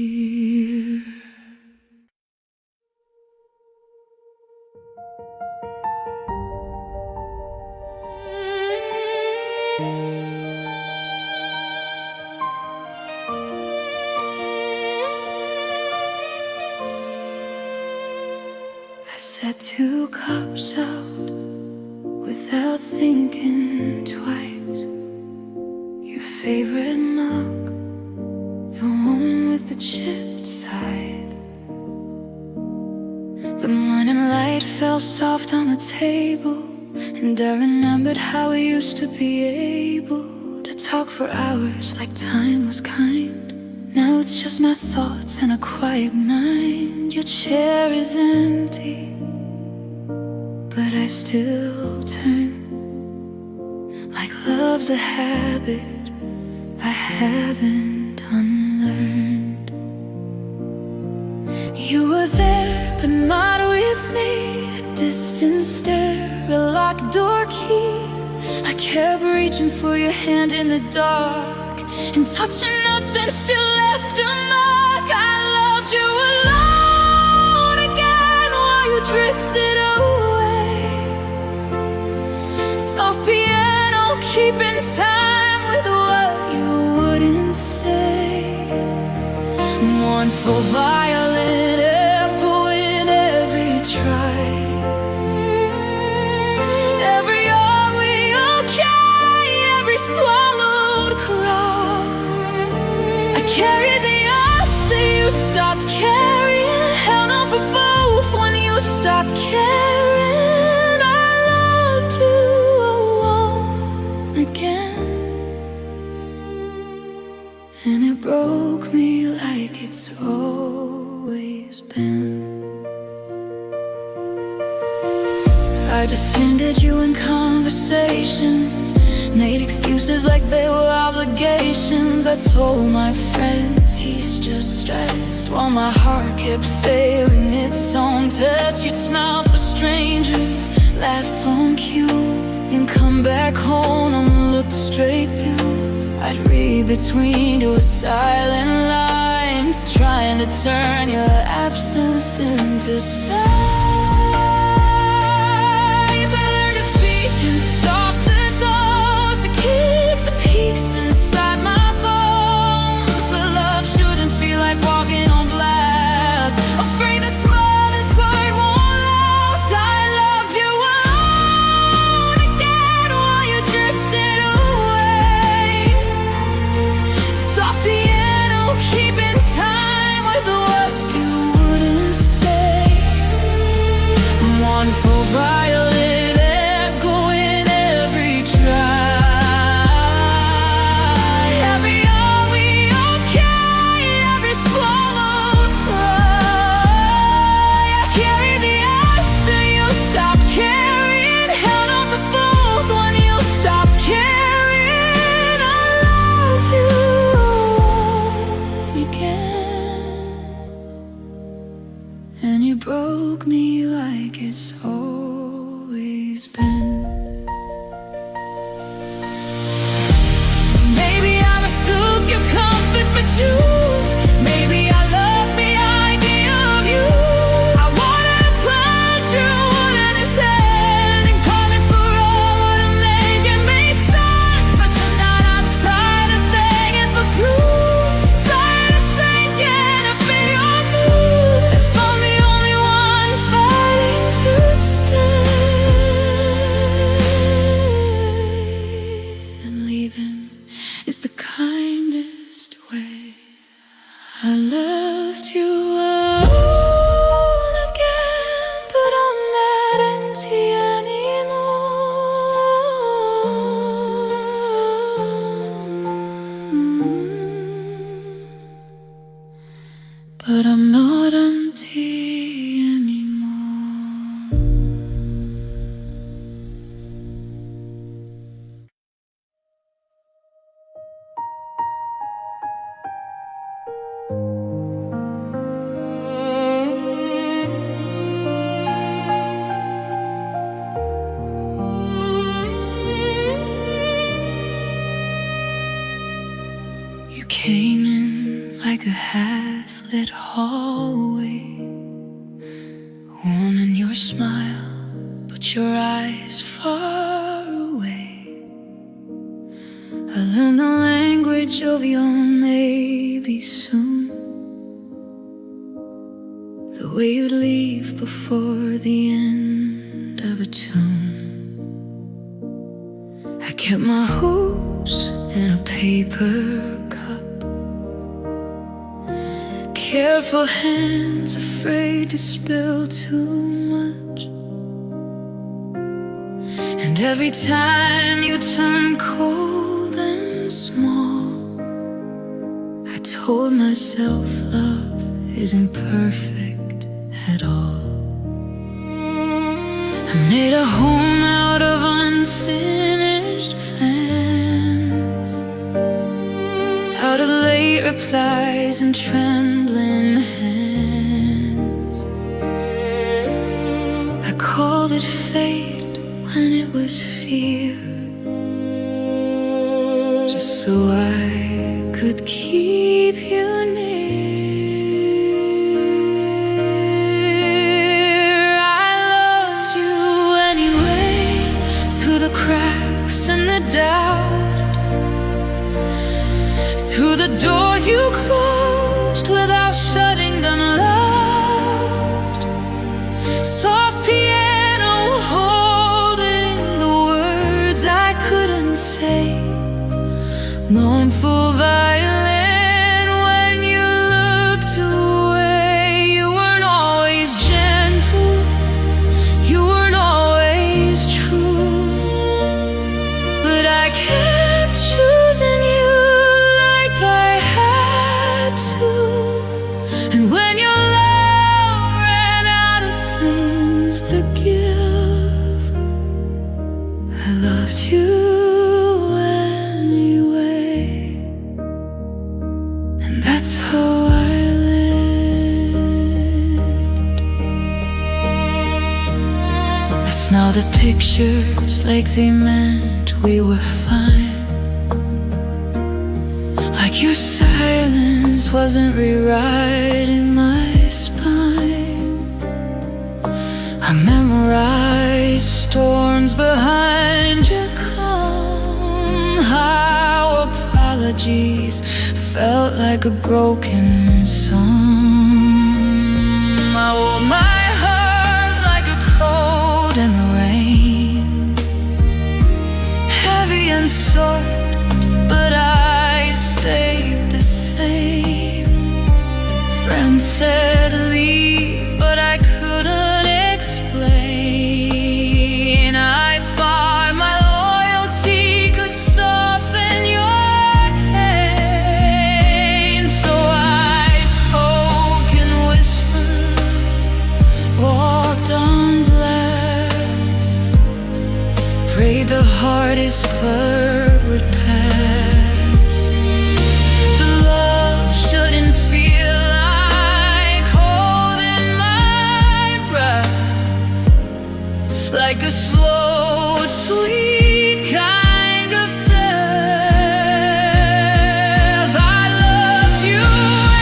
I set 2 cups out without thinking twice. Your favorite mug, the one with the chipped side. The morning light fell soft on the table, and I remembered how we used to be able to talk for hours like time was kind. Now it's just my thoughts and a quiet mind. Your chair is empty, but I still turn. Like love's a habit I haven't unlearned. You were there, but not with me. A distant stare, a locked door key. I kept reaching for your hand in the dark, and touching nothing still left a mark. I loved you alone again while you drifted away. Soft piano keeping time with what you wouldn't say. Mournful violin echoing every try. Every are we okay, every swallowed cry. I carried the ice that you stopped carrying, held on for both when you stopped caring. I loved you alone again, and it broke me like it's always been. I defended you in conversations, made excuses like they were obligations. I told my friends he's just stressed, while my heart kept failing its own test. You'd smile for strangers, laugh on cue, and come back home and look straight through. I'd read between your silent lines, trying to turn your absence into sight. Inside my bones, but love should you broke me like it's always been. Maybe I mistook your comfort for truth. Maybe I love the idea of you. I wanted to plant your wood in his hand and call it forever and make it make sense. But tonight I'm tired of begging for proof, tired of sinking and feel your mood. If I'm the only one fighting to stay, and leaving is the kindest way. I left you alone again, but I'm not empty anymore. But I'm not empty anymore. You came in like a half-lit hallway, warm in your smile, but your eyes far away. I learned the language of your maybe soon, the way you'd leave before the end of a tune. I kept my hopes in a paper cup, careful hands afraid to spill too much. And every time you turn cold and small, I told myself love isn't perfect at all. I made a home out of unfinished plans, out of late replies and trembling hands. I called it fate when it was fear, just so I could keep you near. I loved you anyway, through the cracks and the doubt, through the door you closed without shutting them loud. Soft piano holding the words I couldn't say, mournful violin when you looked away. You weren't always gentle, you weren't always true, but I kept choosing you I had to. And when your love ran out of things to give, I loved you anyway. And that's how I lived. I smiled at pictures like they meant we were fine, like your silence wasn't rewriting my spine. I memorized storms behind your calm, how apologies felt like a broken song. I wore my heart like a coat in the rain, heavy and sore, but I stayed the same. Friends said leave, but I couldn't explain. I thought my loyalty could soften your pain, so I spoke in whispers, walked on blast, prayed the hardest part would pass. The love shouldn't feel like holding my like a slow, sweet kind of death. I loved you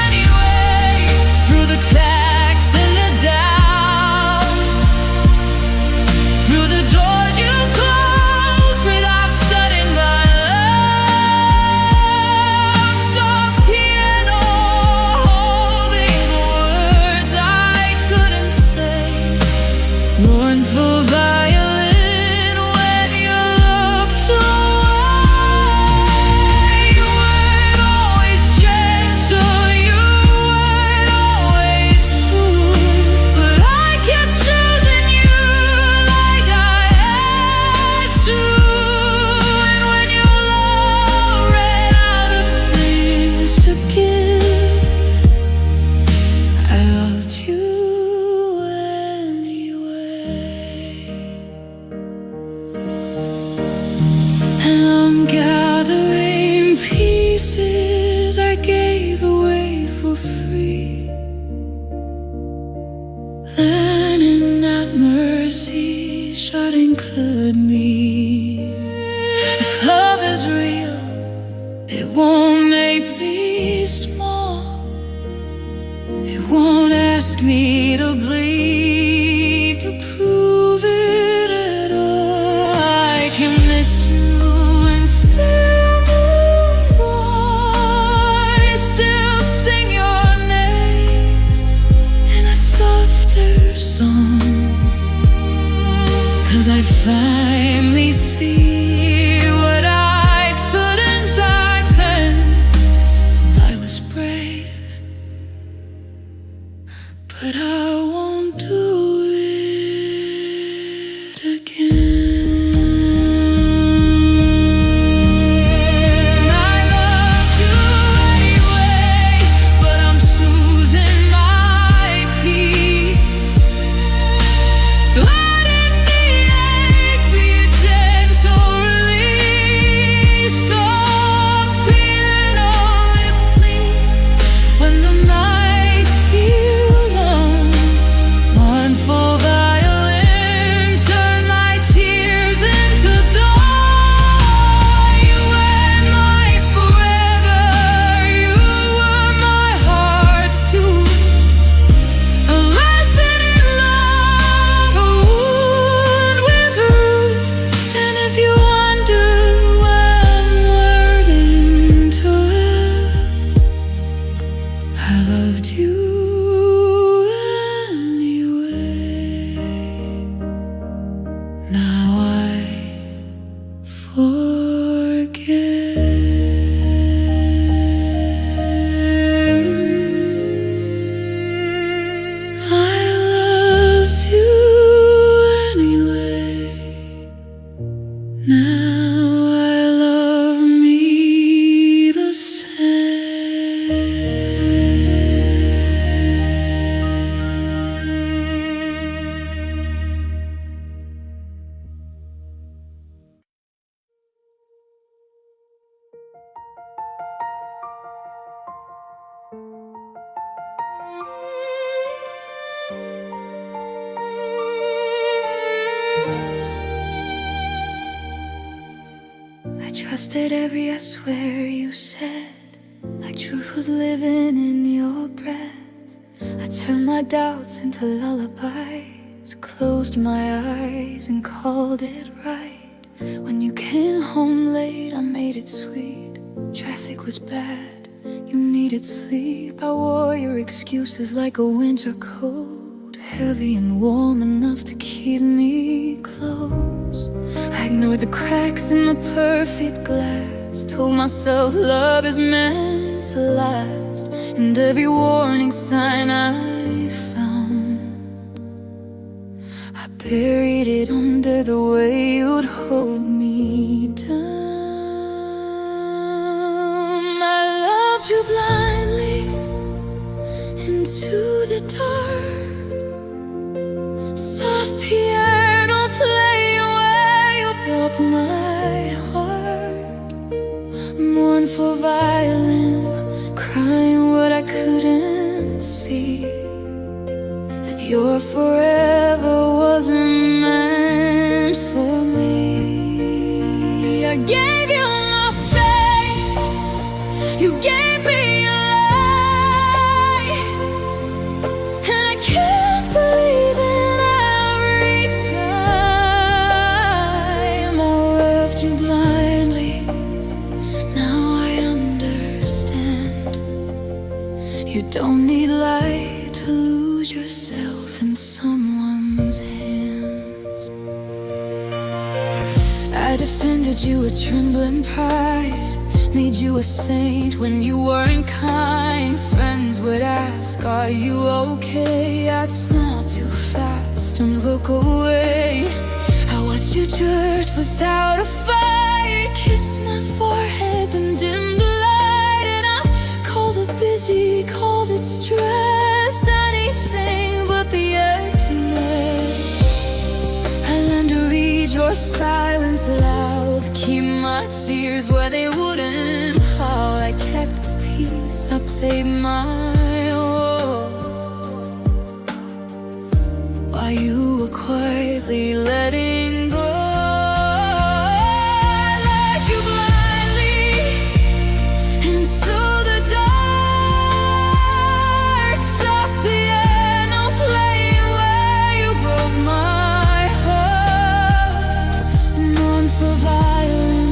anyway, through the cracks and the doubt, through the doors you closed without shutting my love. Soft piano holding the words I couldn't say, mournful violin when you looked away. You weren't always gentle, you weren't always true, but I kept choosing you like I had to. And when your love ran out of things to give, I loved you anyway. And I'm gathering pieces I gave away for free, learning that mercy should include me. If love is real, it won't make me small. It won't ask me to bleed to prove it at all. I can miss you and still move on, still sing your name in a softer song, 'cause I finally see what I couldn't back then. I was brave, but I won't do it again. I loved you anyway, but I'm choosing my peace. Letting the ache be a gentle release. Soft piano lift me when the nights feel long. Mournful violin turn my tears into dawn. You were my forever, you were my heart too. A lesson in love, a wound with roots. And if you wonder why I'm learning to live, I loved you anyway. Now I forget. I loved you anyway. Now I love me the same. I trusted every I swear you said, like truth was living in your breath. I turned my doubts into lullabies, closed my eyes and called it right. When you came home late, I made it sweet. Traffic was bad, you needed sleep. I wore your excuses like a winter coat, heavy and warm enough to keep me close. I ignored the cracks in the perfect glass, told myself love is meant to last. And every warning sign I found, I buried it under the way you'd hold me down. I loved you blindly into the dark. Soft piano playing where you broke my heart. Mournful violin crying what I couldn't see, that your forever wasn't meant I gave you my faith, you gave me a lie, and I can't believe in every time I loved you blindly. Now I understand. You don't need light to lose yourself in someone's hands. I defended you with trembling pride, made you a saint when you weren't kind. Friends would ask, are you okay? I'd smile too fast and look away. I watched you drift without a fight, kiss my forehead and dim the light. And I've called it busy, called it stress, anything but the emptiness. I learned to read your silence loud, keep my tears where they wouldn't howl. I kept the peace, I played my role, while you were quietly letting go. I led you blindly into the dark, soft piano playing where you broke my heart. Mournful violin,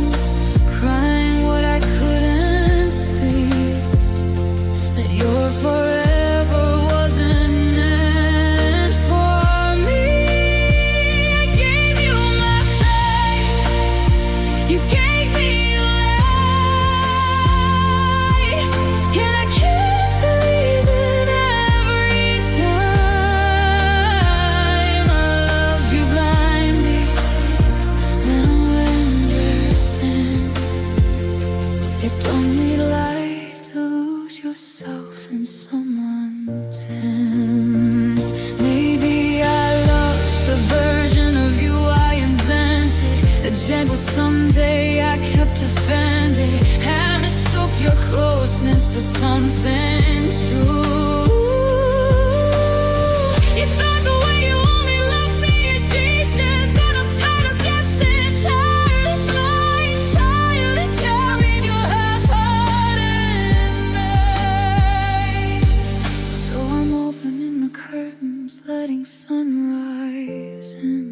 crying what I couldn't see, that your forever wasn't meant for me. I gave you my faith, you gave me a lie, and I can't believe in every time I loved you blindly. Now I understand. You don't need light to lose yourself in someone's hands. Maybe I lost the version of you I invented, the gentle someday I kept offended, and mistook your closeness for something true. You thought the way you only loved me in pieces, but I'm tired of guessing, tired of lying, tired of carrying your half-heart in me. So I'm opening the curtains, letting sunrise in.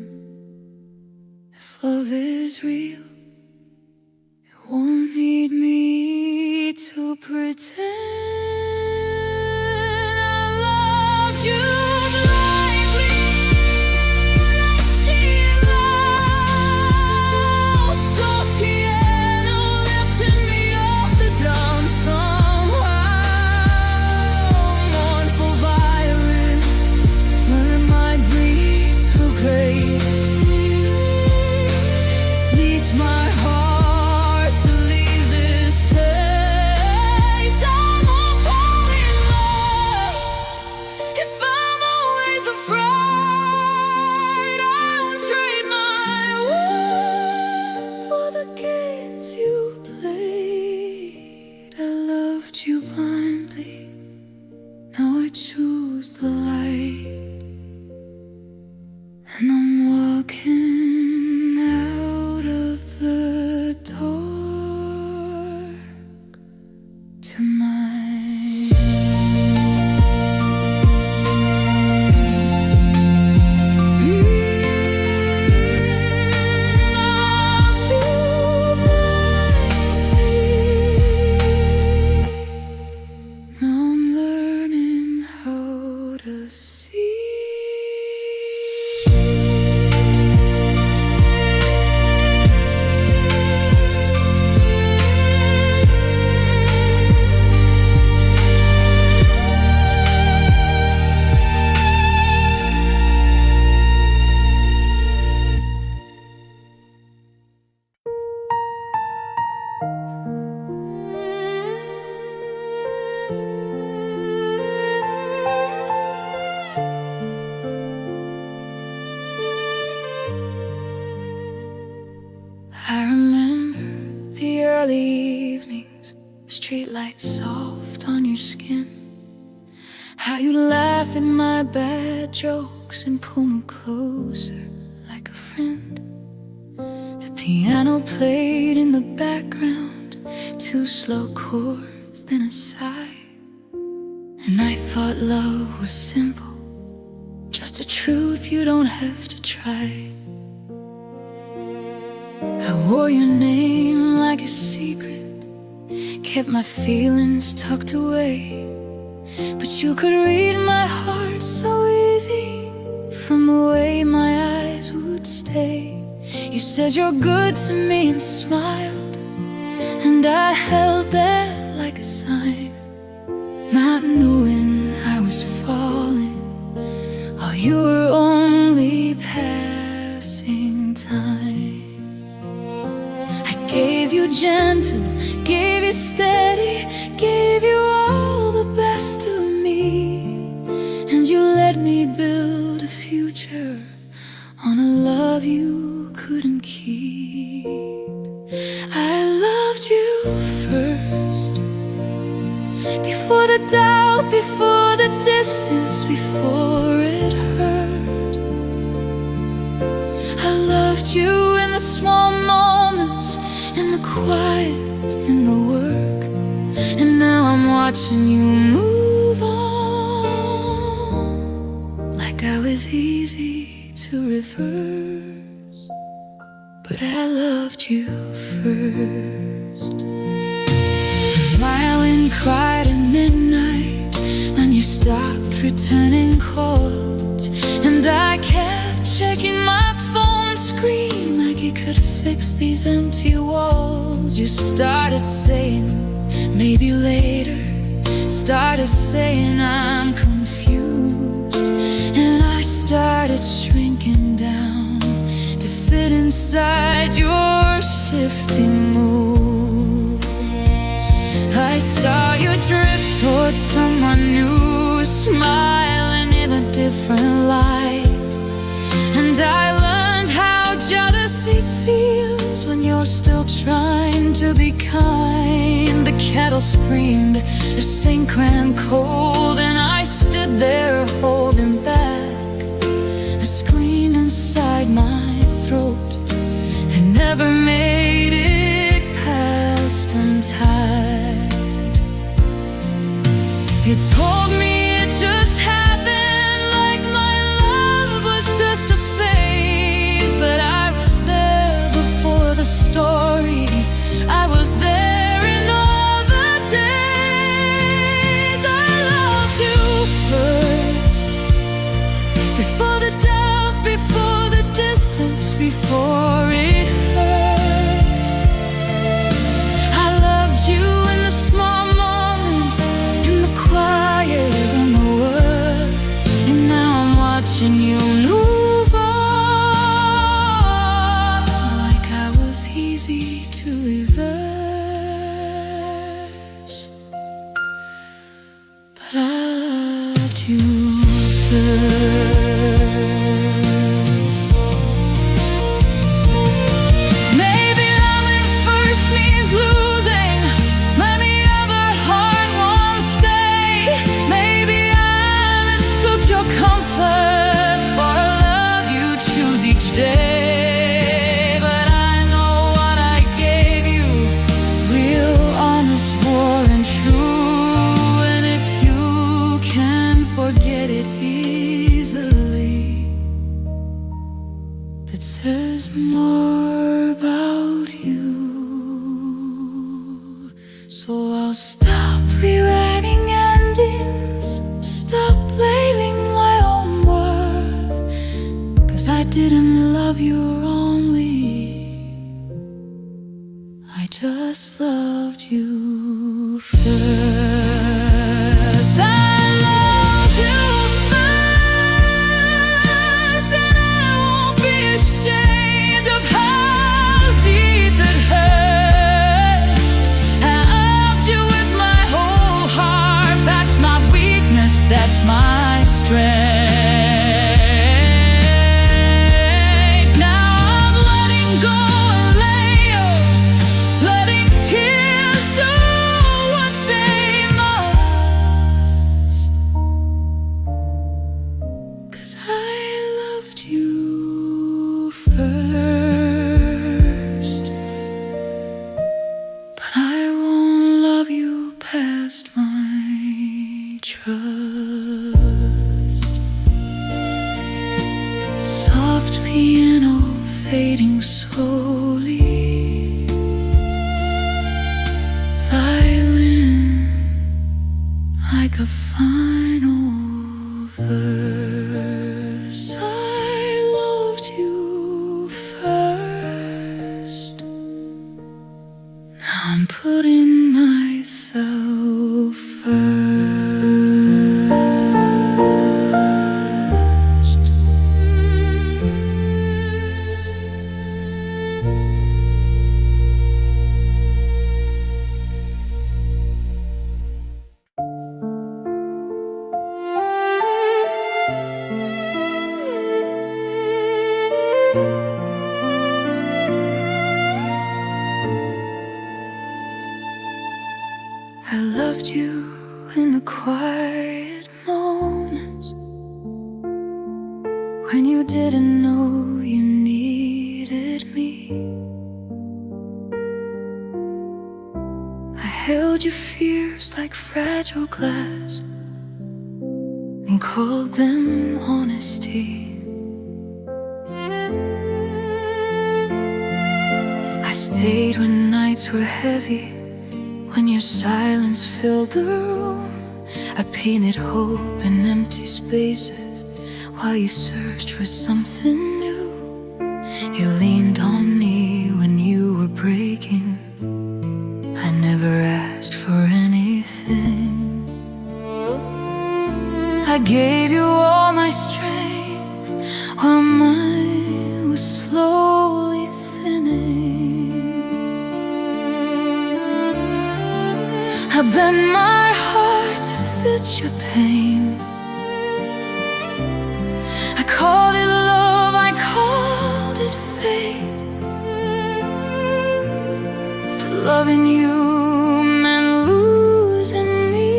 If love is real, you won't need me to pretend. I loved you blindly, and I see it now. Soft piano lifting me off the ground somehow. Mournful violin, slurring my breathe to grace. It needs my heart to leave this place. I'm all fall in love. If I'm always afraid, I won't trade my words for the games you played. I loved you blindly, now I choose the light, and I'm walking out of the door to mine. Love you blindly. Now I'm learning how to see. I remember the early evenings, streetlights soft on your skin, how you laugh at my bad jokes and pull me closer like a friend. The Piano played in the background, two slow chords, then a sigh. And I thought love was simple, just a truth you don't have to try. I wore your name like a secret, kept my feelings tucked away. But you could read my heart so easy from the way my eyes would stay. You said you're good to me and smiled, and I held that like a sign, not knowing I was falling while you were only passing time. I gave you gentle, gave you steady, gave you all the best of me, and you let me build a future on a love you couldn't keep. I loved you first, before the doubt, before the distance, before it hurt. I loved you in the small moments, in the quiet, in the work. And now I'm watching you move on, like I was easy to reverse, but I loved you first. The violin cried at midnight when you stopped returning calls, and I kept checking my phone screen like it could fix these empty walls. You started saying maybe later, started saying I'm confused, and I started shrinking down to fit inside your shifting mood. I saw you drift towards someone new, smiling in a different light. And I learned how jealousy feels when you're still trying to be kind. The kettle screamed, the sink ran cold, and I stood there holding back a scream inside my throat that never made it past untied. You told me it just happened, like my love was just a phase. But I was there before the story, I was there in all the days. I loved you first, before the doubt, before the distance, before it hurt. I loved you in the small moments, in the quiet, in the word. And now I'm watching you move on, like I was easy to reverse, but I loved you first. Maybe loving first means losing, let me have a heart won't stay. Maybe I mistook your comfort for a love you choose each day. But I know what I gave you, real, honest, war and true. And if you can forget it easily, that says more about you. So I'll stop rewriting endings, stop blaming my own worth, 'cause I didn't love you wrongly, I just loved you first. I loved you first, and I won't be ashamed of how deep it hurts. I loved you with my whole heart, that's my weakness, that's my strength. Now I'm letting go of layers, letting tears do what they must. Soft piano fading slowly, violin like a final verse. I loved you first. Now I'm putting myself first. I loved you in the quiet moments when you didn't know you needed me. I held your fears like fragile glass and called them honesty. I stayed when nights were heavy, when your silence filled the room. I painted hope in empty spaces while you searched for something new. You leaned on me when you were breaking. I never asked for anything. I gave you all my strength while mine was slowly thinning. I bent my heart to fit your pain. I called it love, I called it fate, but loving you meant losing me,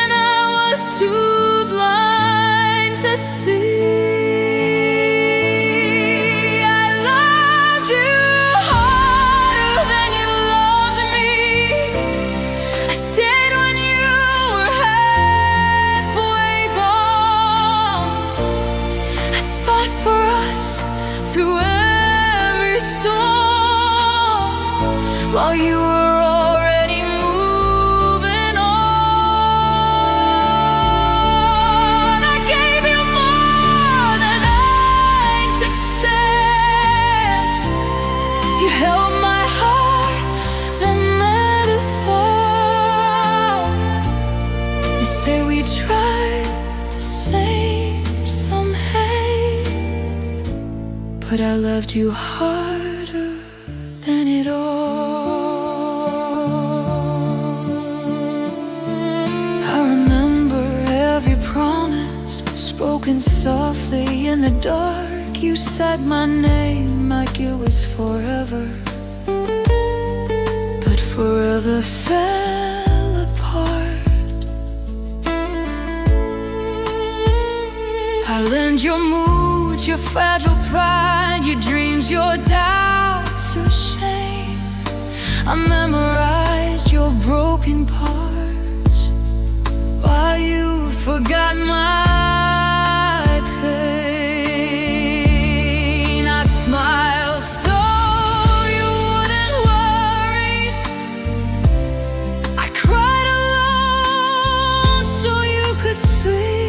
and I was too blind to see. Through every storm, while you were already moving on. I gave you more than I could stand. You held my heart, then let it fall. You say we tried the same somehow, but I loved you harder than it all. I remember every promise spoken softly in the dark. You said my name like it was forever, but forever fell apart. I lend your mood, your fragile pride, your dreams, your doubts, your shame. I memorized your broken parts while you forgot my pain. I smiled so you wouldn't worry. I cried alone so you could sleep.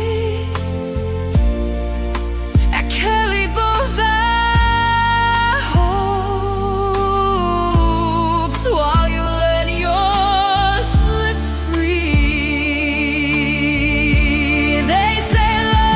They say love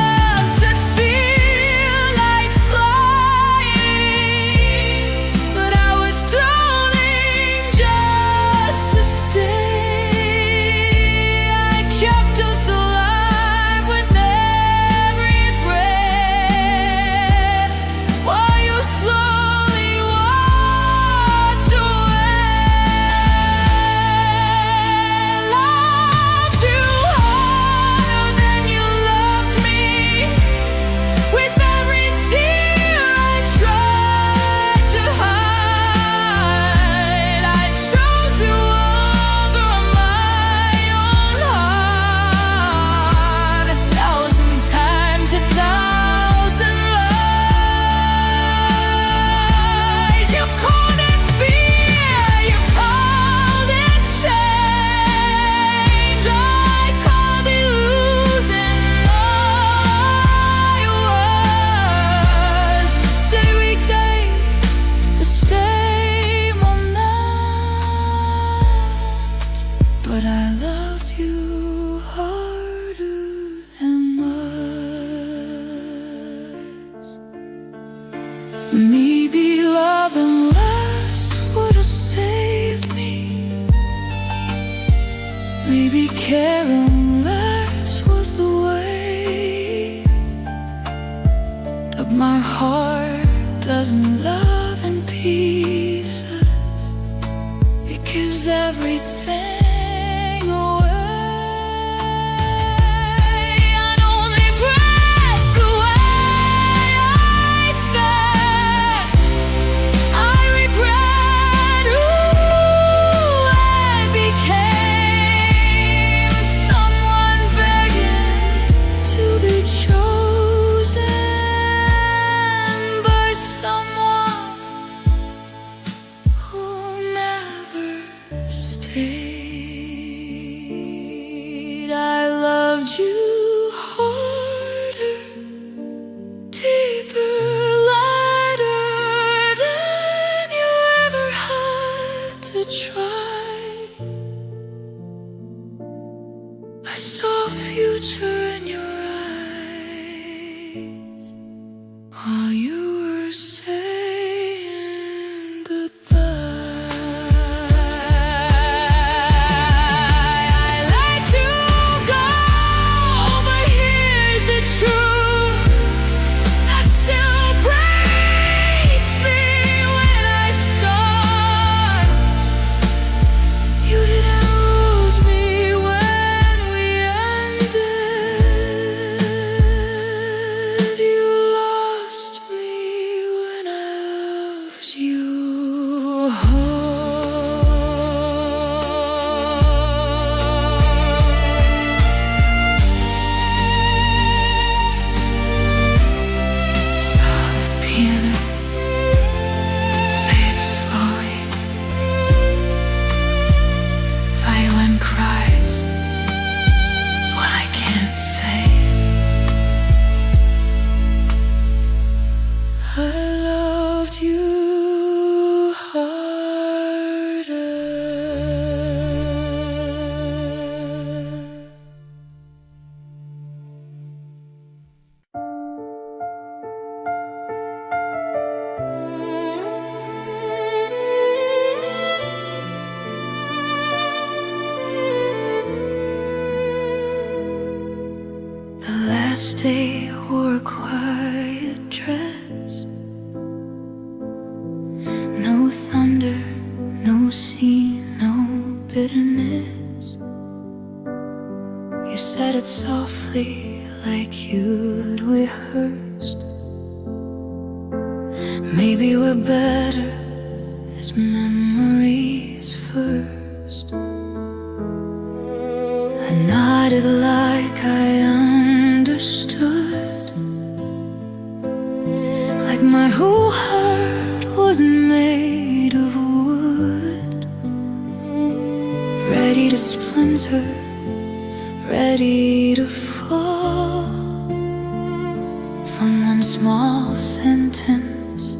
Maybe loving less would have saved me. Maybe caring less was the way. But my heart doesn't love in pieces. It gives everything away. I'd only break away that I regret who I became. Someone begging to be chosen by someone who never stayed. I loved you harder, deeper, lighter than you ever had to try. I saw a future in your eyes while you were saying goodbye. I let you go, but here's the truth that still breaks me when I start. You didn't lose me when we ended. You lost me when I loved you Soft piano, say it slowly. Violin cries when I can't say. I loved you harder. The last day wore a quiet dress. No thunder, no scene, no bitterness. You said it softly like you'd rehearsed. Maybe we're better as memories first. I nodded like I understood, like my whole heart wasn't made of wood, ready to splinter, ready to fall from one small sentence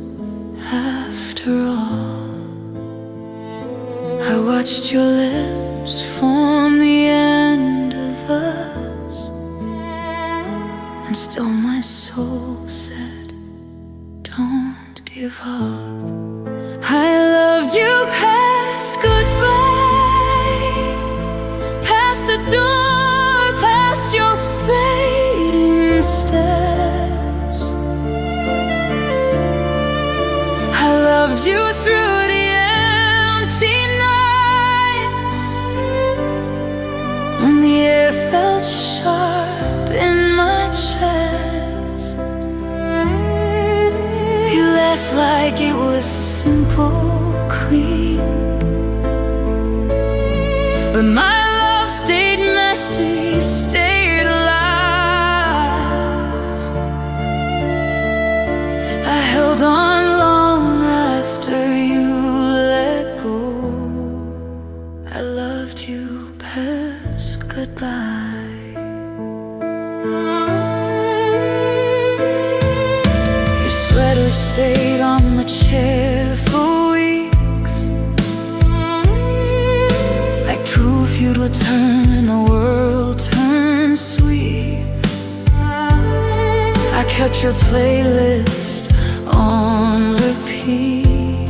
after all. I watched your lips form the end of us, and still my soul said, don't give up. I loved you past goodbye, past the door, past your fading steps. I loved you through the empty nights, when the air felt sharp in my chest. You left like it was simple, clean, but my love stayed messy, stayed alive. I held on long after you let go. I loved you past goodbye. Your sweater stayed on the chair for weeks, like proof you'd return, the world turned sweet. I kept your playlist on repeat,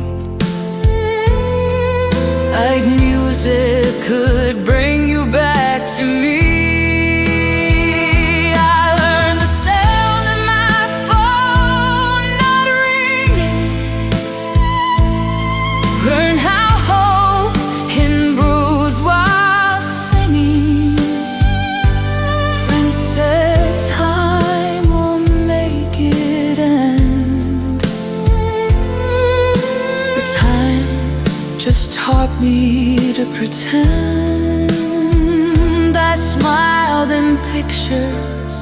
like music could bring you back to me. Just taught me to pretend. I smiled in pictures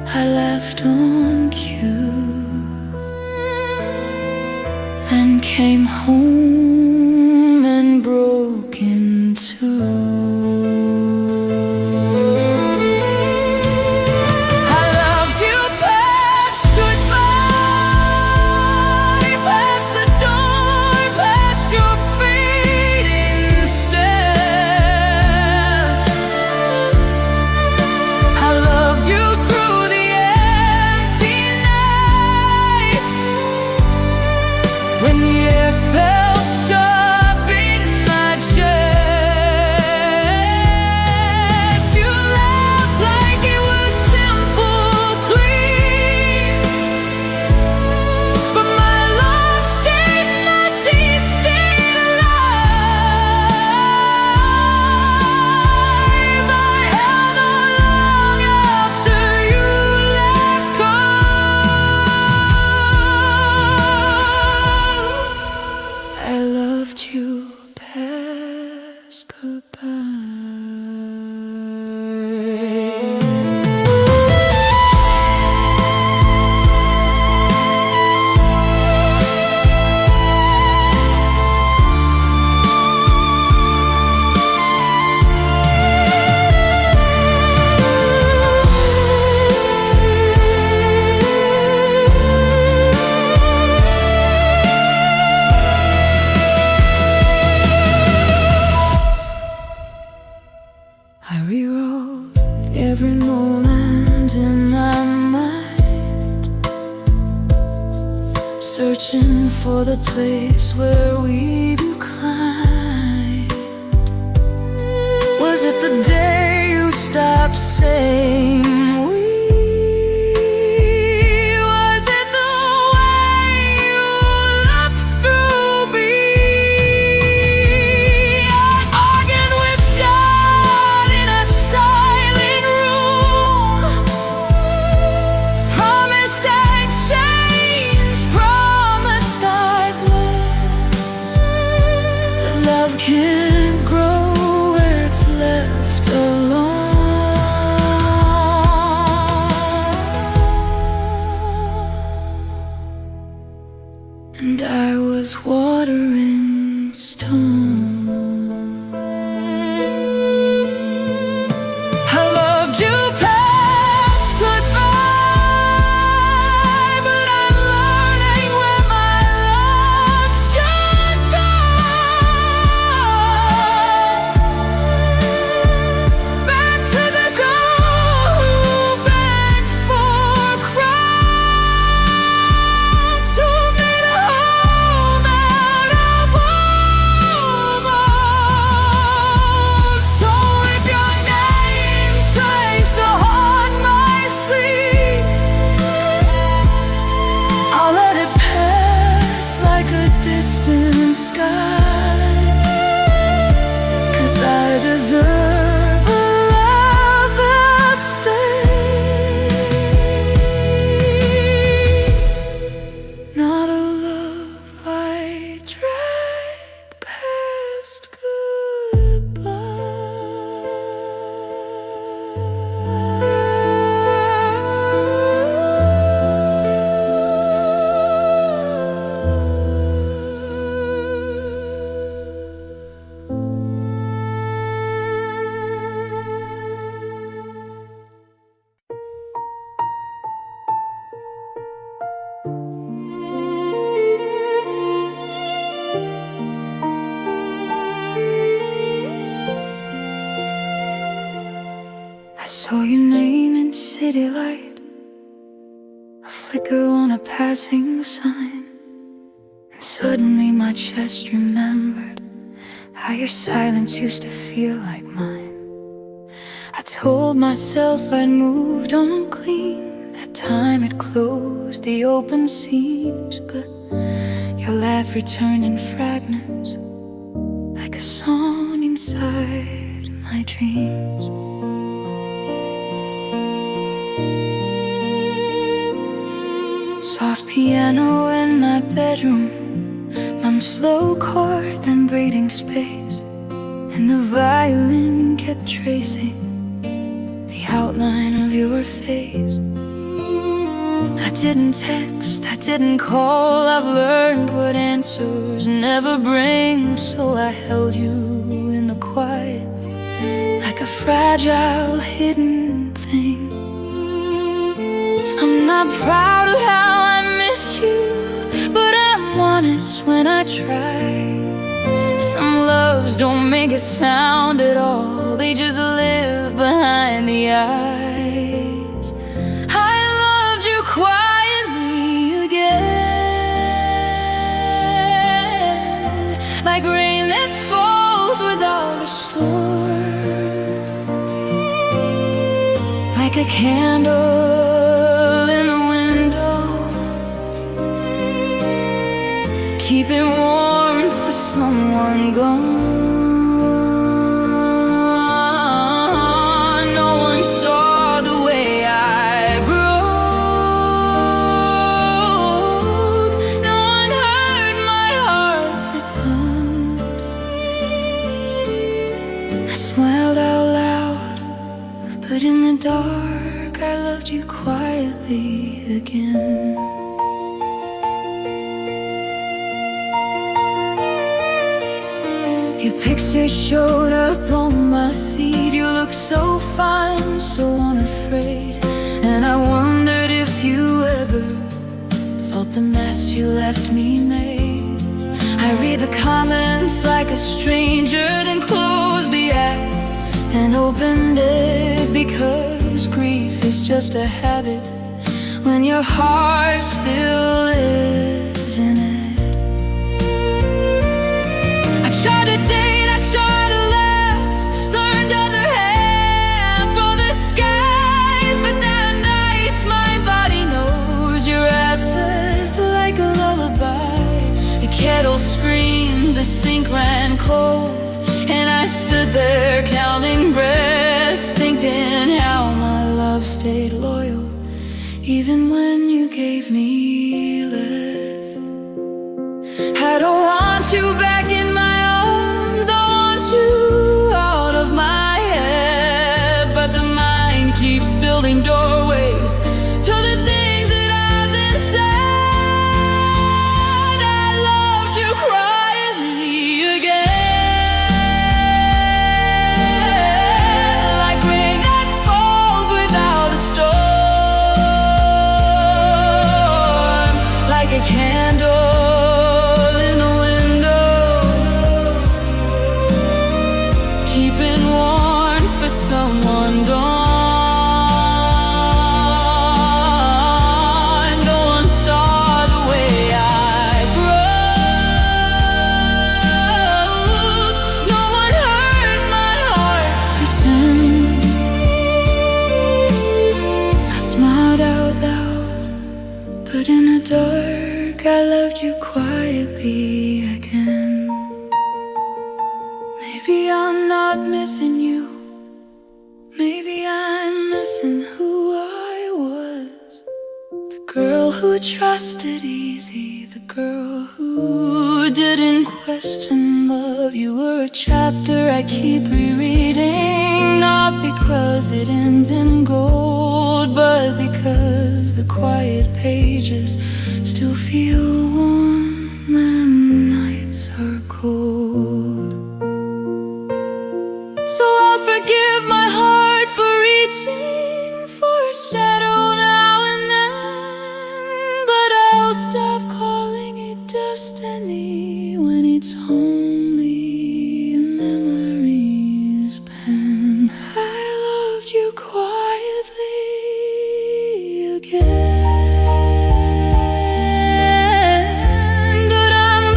I left on cue, then came home and broke in two. When the air felt sharp in my chest, you laughed like it was simple, clean. But my love stayed messy, stayed alive. I held on long after you let go. I loved you past goodbye. I rewrote every moment in my mind, searching for the place where we declined. Was it the day you stopped saying we? Was it the way you looked through me? I argued with God in a silent room, promised I'd change, promised I'd live. But love can't grow where it's left alone. And I was watering stone. I loved you past goodbye, but I'm learning where my love should go. Back to the girl who begged for crumbs, who made a home out of wounds. So if your name tries to haunt my sleep, I'll let it pass like a distant sky, 'cause I deserve a love that stays, not a love I drag past I saw your name in city light, a flicker on a passing sign. Suddenly my chest remembered how your silence used to feel like mine. I told myself I'd moved on clean, that time had closed the open seams. But your laugh returned in fragments, like a song inside my dreams. Soft piano in my bedroom, run slow chord, then breathing space, and the violin kept tracing the outline of your face. I didn't text, I didn't call, I've learned what answers never bring. So I held you in the quiet, like a fragile hidden thing. I'm not proud of how I miss you, but I'm honest when I try. Some loves don't make a sound at all, they just live behind the eyes. I loved you quietly again, like rain that falls without a storm, like a candle in the window, keep it warm for someone gone. No one saw the way I broke, no one heard my heart pretend. I smiled out loud, but in the dark I loved you quietly again. Your picture showed up on my feed. You looked so fine, so unafraid, and I wondered if you ever felt the mess you left me made. I read the comments like a stranger, then closed the app and opened it, because grief is just a habit when your heart still lives in it. I tried to date, I tried to laugh, learned other half for the skies, but that night my body knows your absence like a lullaby. The kettle screamed, the sink ran cold, and I stood there counting breaths, thinking how my love stayed loyal even when you gave me less. I don't want you back in my arms, I want you out of my head, but the mind keeps building doorways to the things it has inside. I loved you quietly again, like rain that falls without a storm, like a candle in the window, keeping warm for someone gone. No one saw the way I broke, no one heard my heart pretend. I smiled out loud, but in the dark I loved you quietly again. Maybe I'm not missing you, maybe I'm missing who I was. The girl who trusted easy, the girl who didn't question love. You were a chapter I keep rereading, not because it ends in gold, but because the quiet pages still feel warm when nights are cold. So I'll forgive my heart for reaching for a shadow now and then, but I'll stop calling it destiny when it's only a memory's pen. I loved you quietly again, but I'm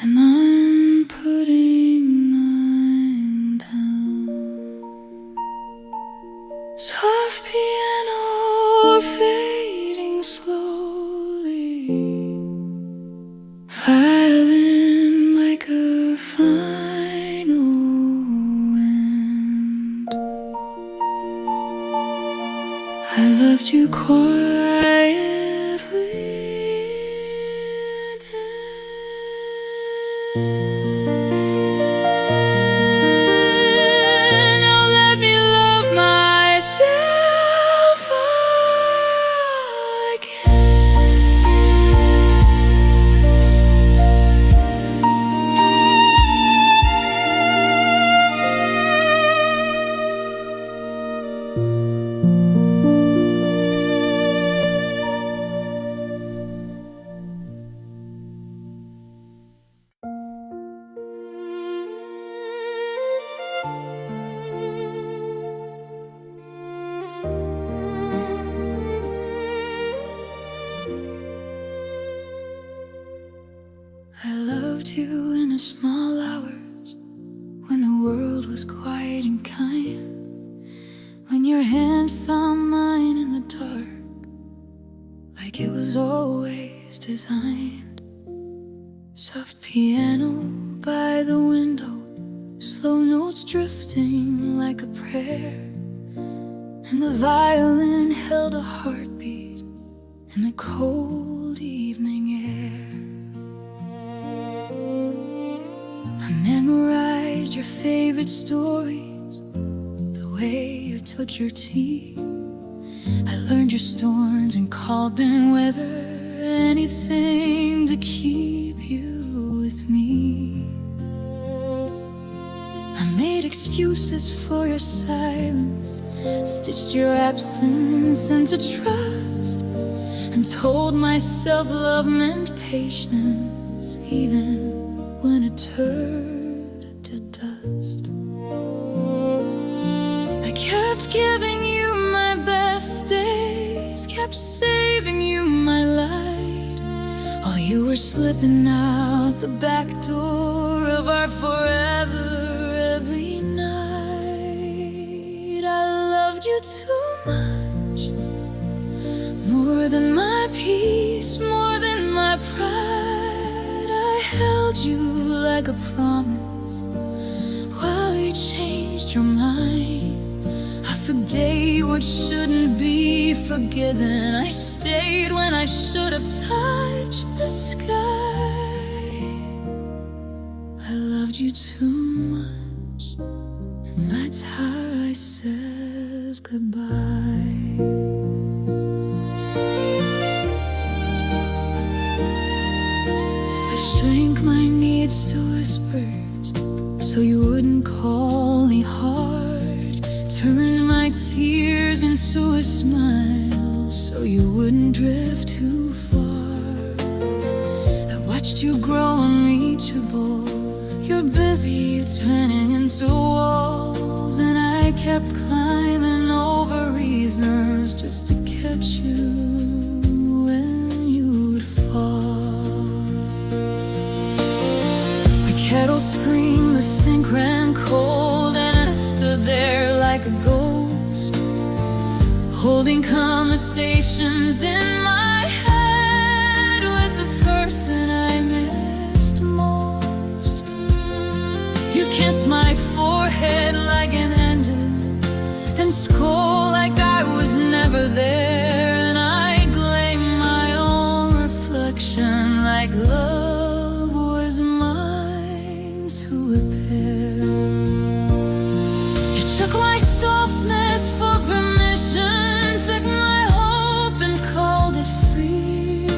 and I'm putting mine down. Soft piano fading slowly, violin like a final end. I loved you quietly then. Now let me love myself again. I loved you in the small hours, when the world was quiet and kind, when your hand found mine in the dark, like it was always designed. Soft piano by the window, slow notes drifting like a prayer, and the violin held a heartbeat in the cold evening air. I memorized your favorite stories, the way you took your tea. I learned your storms and called them weather, anything to keep you with me. I made excuses for your silence, stitched your absence into trust, and told myself love meant patience, even when it turned to dust. I kept giving you my best days, kept saving you my light, while you were slipping out the back door of our forever every night. I loved you too much, more than my peace, more than my pride. I held you like a promise while you changed your mind. I forgave what shouldn't be forgiven. I stayed when I should have touched the sky. I loved you too much, and that's how I said goodbye. Shrank my needs to whispers so you wouldn't call me hard, turned my tears into a smile so you wouldn't drift too far. I watched you grow unreachable, you're busy turning into walls, and I kept climbing over reasons just to catch you when you'd fall. Kettle screamed, the sink ran cold, and I stood there like a ghost, holding conversations in my head with the person I missed most. You kissed my forehead like an ending, then scold like I was never there, and I blamed my own reflection like love was mine to repair. You took my softness for permission, took my hope and called it free,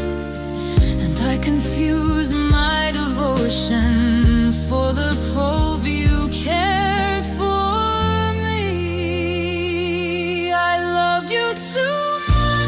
and I confused my devotion for the proof you cared for me. I loved you too much,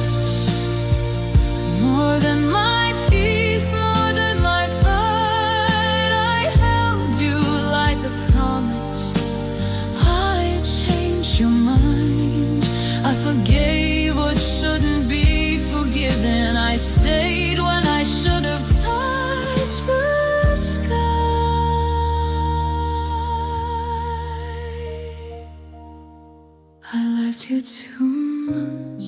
you too much,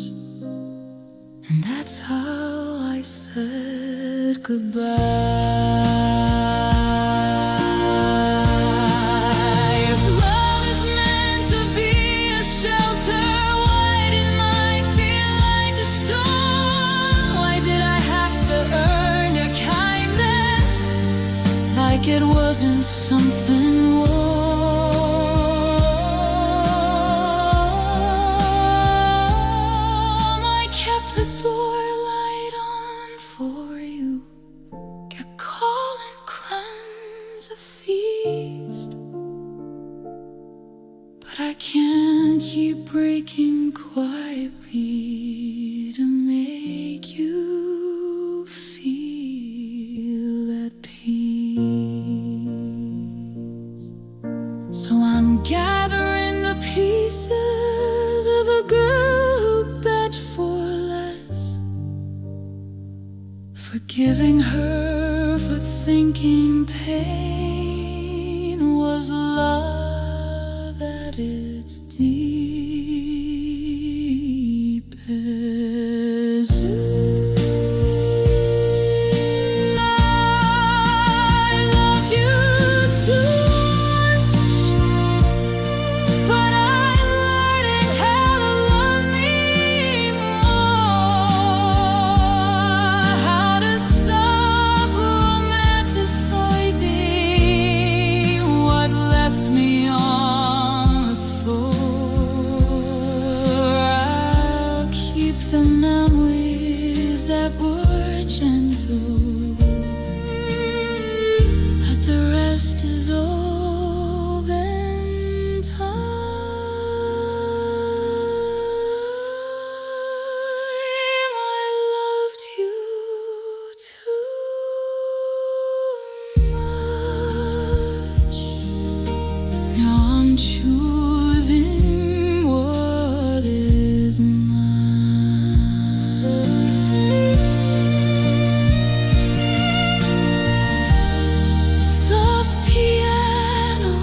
and that's how I said goodbye. If love is meant to be a shelter, why didn't I feel like a storm? Why did I have to earn your kindness like it wasn't something warm? I kept the door light on for you, kept calling crumbs a feast, but I can't keep breaking quietly to make you feel at peace. So I'm gathering the pieces of a girl who begged for less, forgiving her for thinking pain was love at its deepest. I loved you too much, but I'm learning how to love me more, how to stop romanticizing what left me on the floor. I'll keep the memories that were gentle, but the rest is all been time. I loved you too much. Now I'm choosing what is mine. Soft piano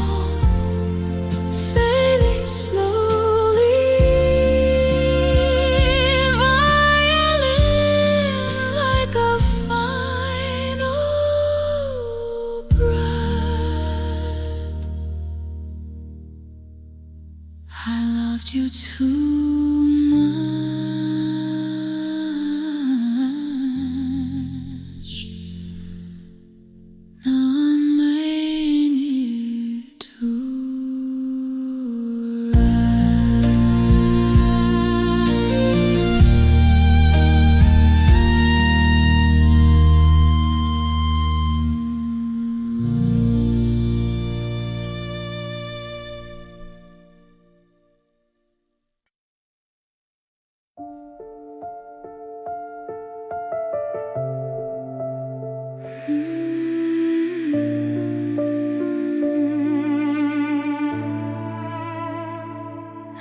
fading slowly, violin like a final breath. I loved you too much. Now I may need to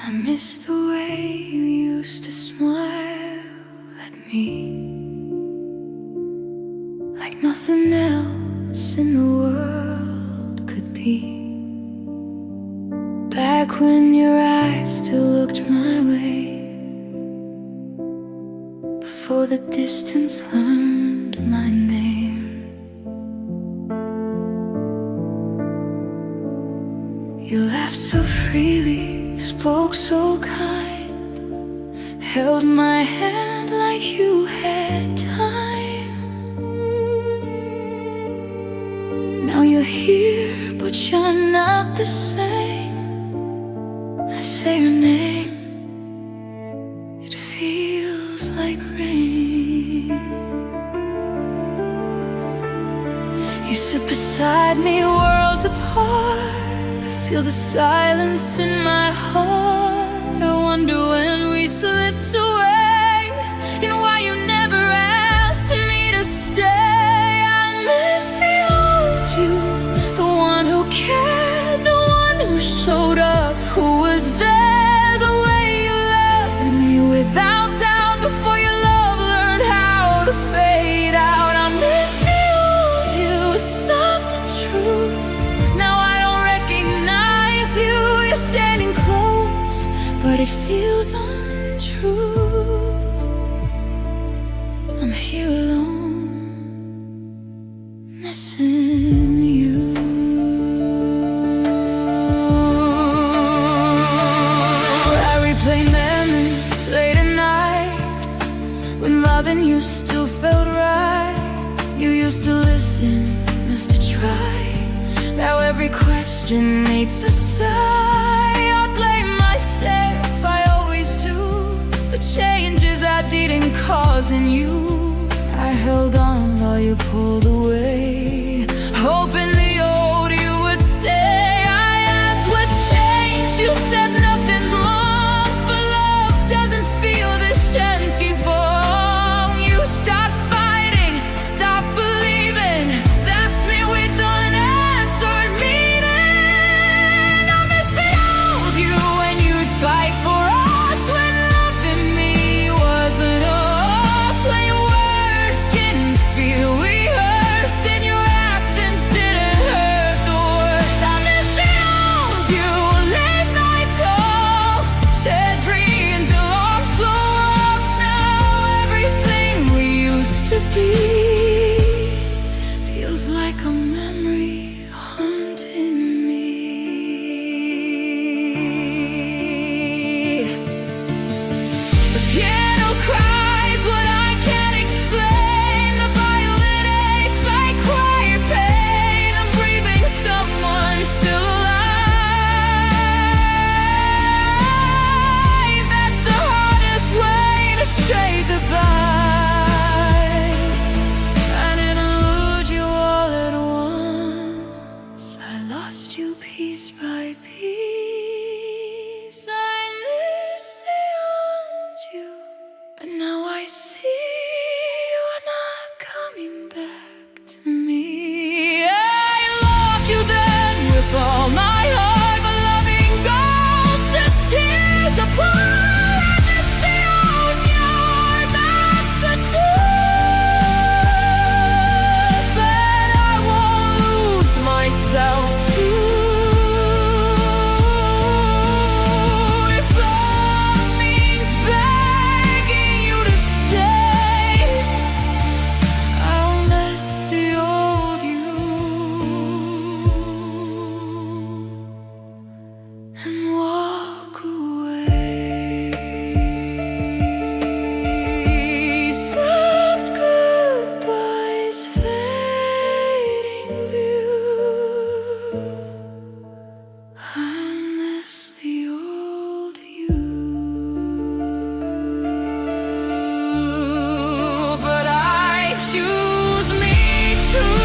I miss the way you used to smile at me, like nothing else in the world could be. Back when your eyes still looked my way, before the distance learned my name. You laughed so freely, spoke so kind, held my hand like you had time. Now you're here, but you're not the same. I say your name, it feels like rain. You sit beside me, worlds apart. I feel the silence in my heart. I wonder when we slipped away, and why you never asked me to stay. I miss the old you, the one who cared, the one who showed up, who was there the way you loved me, without doubt, before your love learned how to fade out. I miss the old you, soft and true. Now I don't recognize you, you're standing close, but it feels untrue. I'm here alone, missing you. I replay memories late at night, when loving you still felt right. You used to listen, used to try. Now every question needs a sigh. I blame myself, I always do, for changes I didn't cause in you. I held on while you pulled away, hoping the old you would stay. I asked what changed, you said nothing's wrong, but love doesn't feel this empty for long. You stopped fighting, stopped believing, left me with unanswered meaning. I miss the old you when you'd fight for us, when loving me wasn't us, when your words didn't feel rehearsed and your absence didn't hurt the worst. I miss the old you, late night talks, shared dreams along slow walks. Now everything we used to be feels like a memory haunting me. The piano cries what I can't explain. The violin aches like quiet pain. I'm grieving someone still alive. That's the hardest way to say goodbye. I didn't lose you all at once, I lost you piece by piece. I miss the old you, but now I see you're not coming back to me. I loved you then with all my heart, but loving goes just tears apart. I miss the old you, that's the truth, but I won't lose myself too. If love means begging you to stay, I'll miss the old you and walk away. Soft goodbyes, fading view. I miss the old you, but I choose me too.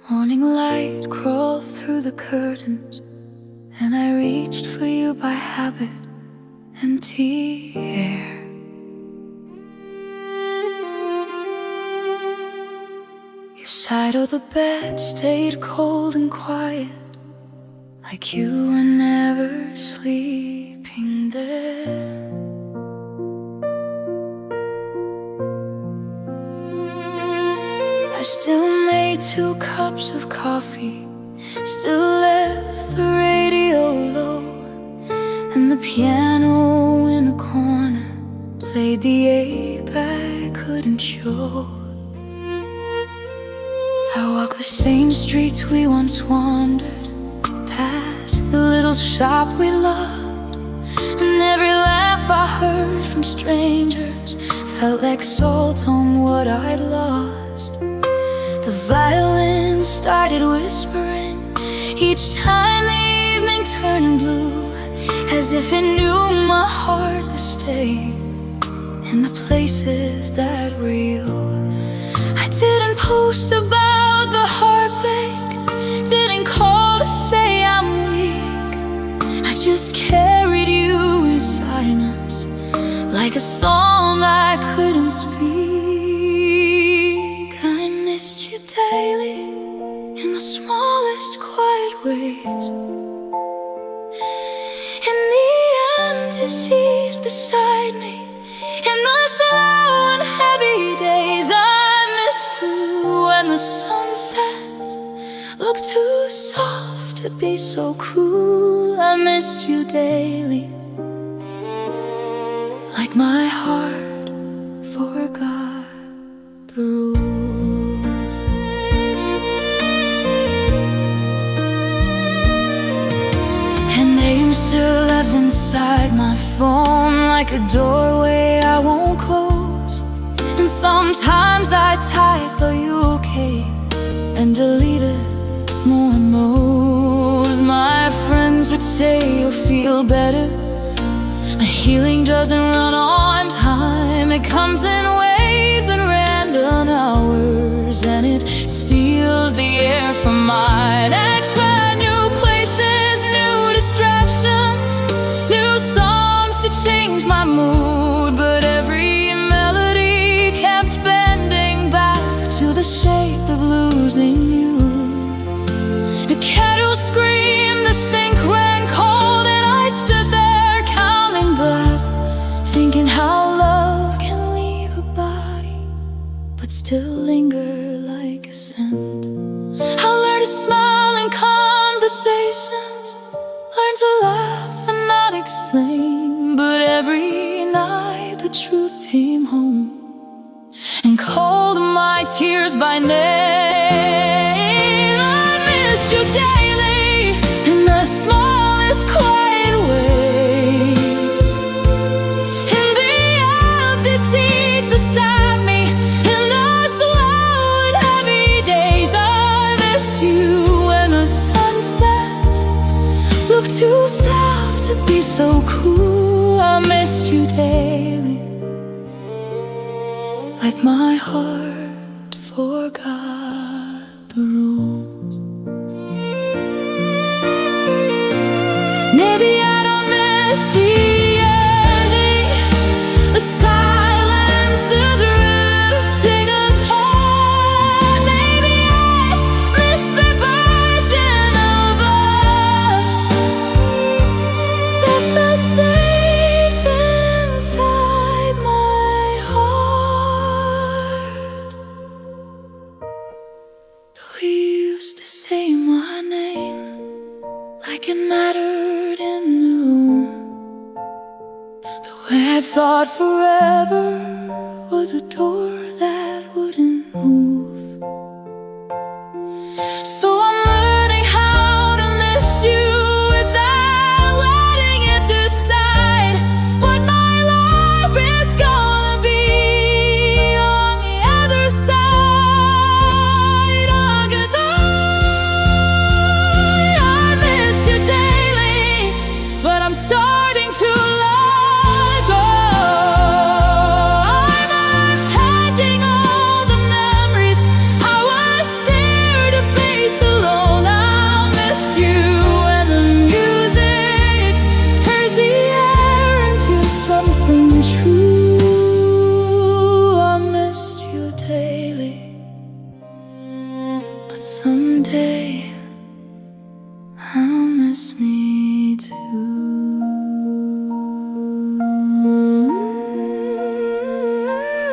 Morning light crawled through the curtains, and I reached for you by habit. Empty air. Your side of the bed stayed cold and quiet, like you were never sleeping there. I still made 2 cups of coffee, still left the radio low, and the piano in the corner played the ache I couldn't show. I walked the same streets we once wandered, past the little shop we loved, and every laugh I heard from strangers felt like salt on what I'd lost. The violin started whispering each time the evening turned blue, as if it knew my heart was staying in the places that were you. I didn't post about the heartbreak, didn't call to say I'm weak. I like a song I couldn't speak. I missed you daily in the smallest quiet ways. In the empty seat beside me, in the slow and heavy days, I missed you when the sun sets look too soft to be so cruel. I missed you daily, like my heart forgot the rules. And names still left inside my phone, like a doorway I won't close. And sometimes I type, "Are you okay?" and delete it more and more. My friends would say you'll feel better. Healing doesn't run on time. It comes in waves and random hours, and it steals the air from mine. Extra new places, new distractions, new songs to change my mood. But every melody kept bending back to the shape of losing you. The kettle screamed, the sink ran cold, and I stood there counting breath, thinking how love can leave a body but still linger like a scent. I learned to smile in conversations, learned to laugh and not explain. But every night the truth came home and called my tears by name. I missed you daily in the smallest quiet ways. In the empty seat beside me, in the slow and heavy days, I missed you when the sunset looked too soft to be so cruel. I missed you daily, like my heart forgot the rules. Maybe I don't miss the ending, the silence, the drifting apart. Maybe I miss the version of us that felt safe inside my heart. We used to say my name like it mattered in the room. The way I thought forever was a door that wouldn't move. So I'm learning how to miss you without letting it decide what my life is gonna be on the other side. On goodbye, I miss you daily, but I'm starting to let go. I'm unpacking all the memories I was scared to face alone. I'll miss you when the music turns the air into something true. I missed you daily, but someday I'll miss me too.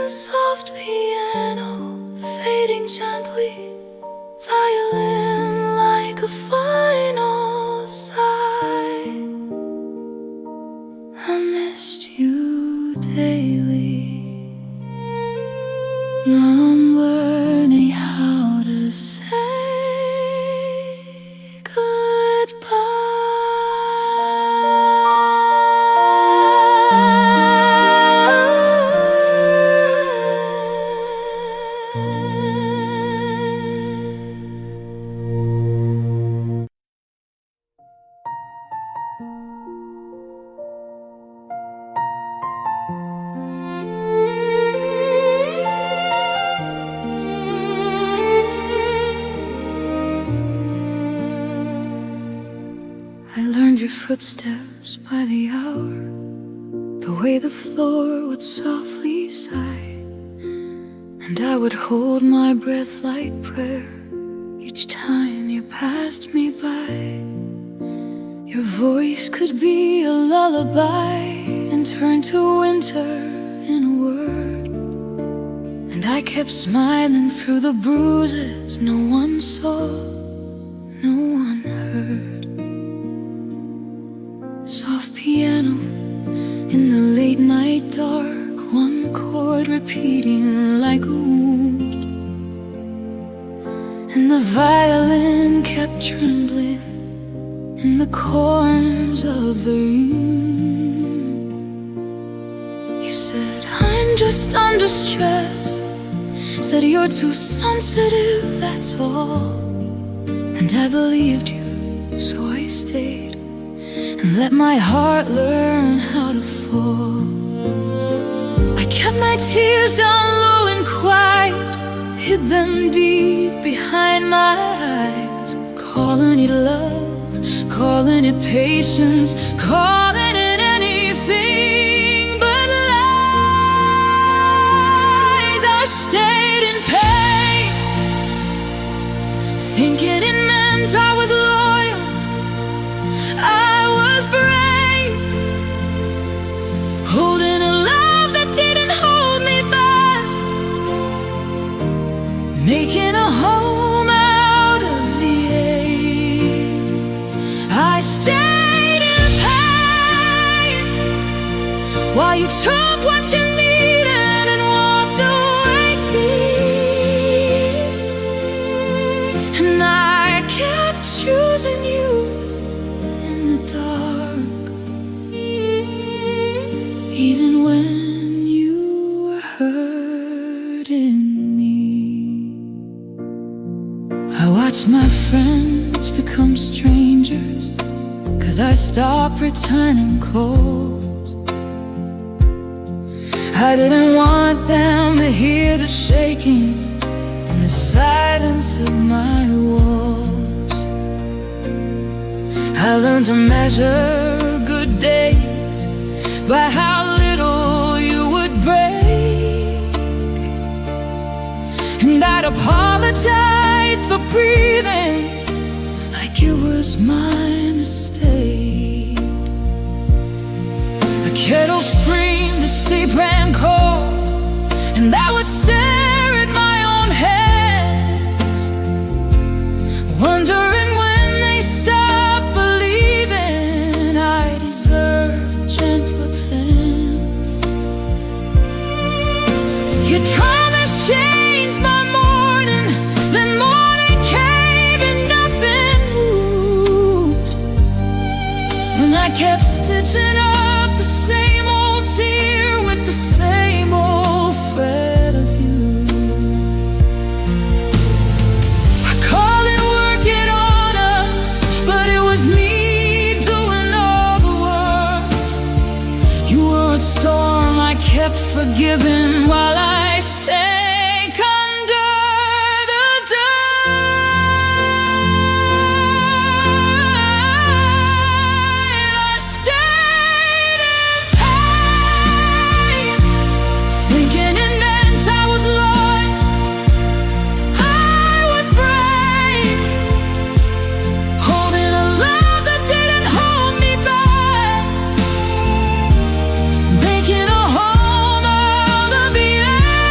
Soft piano fading gently, violin like a final sigh. I missed you daily. Now I'm learning how to say I learned your footsteps by the hour, the way the floor would softly sigh, and I would hold my breath like prayer each time you passed me by. Your voice could be a lullaby and turn to winter in a word, and I kept smiling through the bruises no one saw, no one heard. Soft piano in the late night dark, one chord repeating like a wound, and the violin kept trembling in the corners of the room. You said, I'm just under stress, said you're too sensitive, that's all. And I believed you, so I stayed and let my heart learn how to fall. I kept my tears down low and quiet, hid them deep behind my eyes, calling it love, calling it patience, calling it anything but lies. I stayed in pain, thinking it meant I was loyal, I was brave, holding a love that didn't hold me back, making a home out of the ache. I stayed in pain while you took what you needed and walked away clean, and I kept choosing you in the dark, even when you were hurting me. I watched my friends become strangers, 'cause I stopped returning calls. I didn't want them to hear the shaking and the silence of my walls. I learned to measure good days by how little you would break, and I'd apologize for breathing like it was my mistake. The kettle screamed, the sea ran cold, and I would stare at my own hands, wondering when they stopped believing I deserved gentler plans. You promised change by morning, then morning came and nothing moved, and I kept stitching up the same old tear with the same old thread of you. I call it working on us, but it was me doing all the work. You were a storm I kept forgiving while I sank under the dirt. I stayed in pain, thinking it meant I was loyal, I was brave, holding a love that didn't hold me back, making a home out of the ache.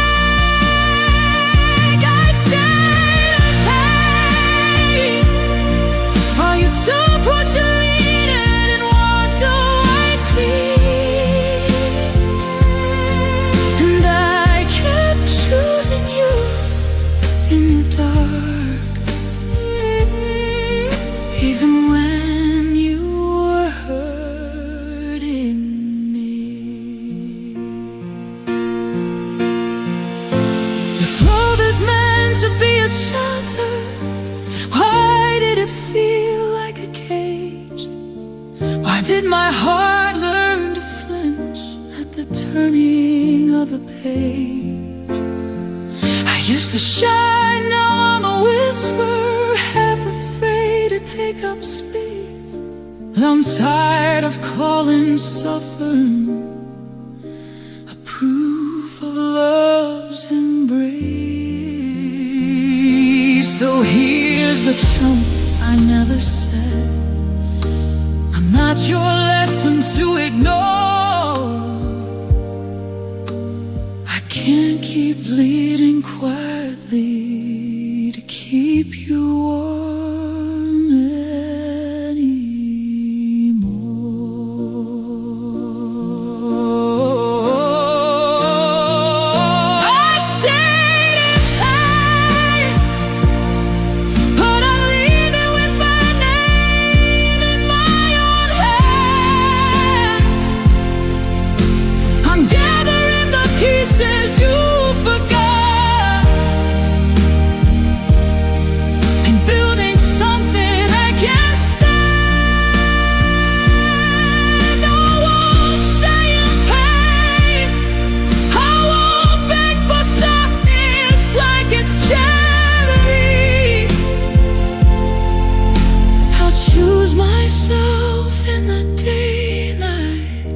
I stayed in pain while you took what you needed and walked away clean, and I kept choosing you in the dark, even when you were hurting me. If love is meant to be a shelter, why did it feel like a cage? Why did my heart learn to flinch at the turning of the page? I used to shine, now I'm a whisper, half afraid to take up space. 'Cause I'm tired of calling suffering, 'cause I'm tired of calling pain. still hears the truth I never said. I'm not your lesson to ignore. I can't keep bleeding quietly to keep you warm anymore. I stayed in pain, but I'm leaving with my name in my own hands. I'm gathering the pieces you forgot and building something that can stand. I won't stay in pain. I won't beg for softness like it's charity. I'll choose myself in the daylight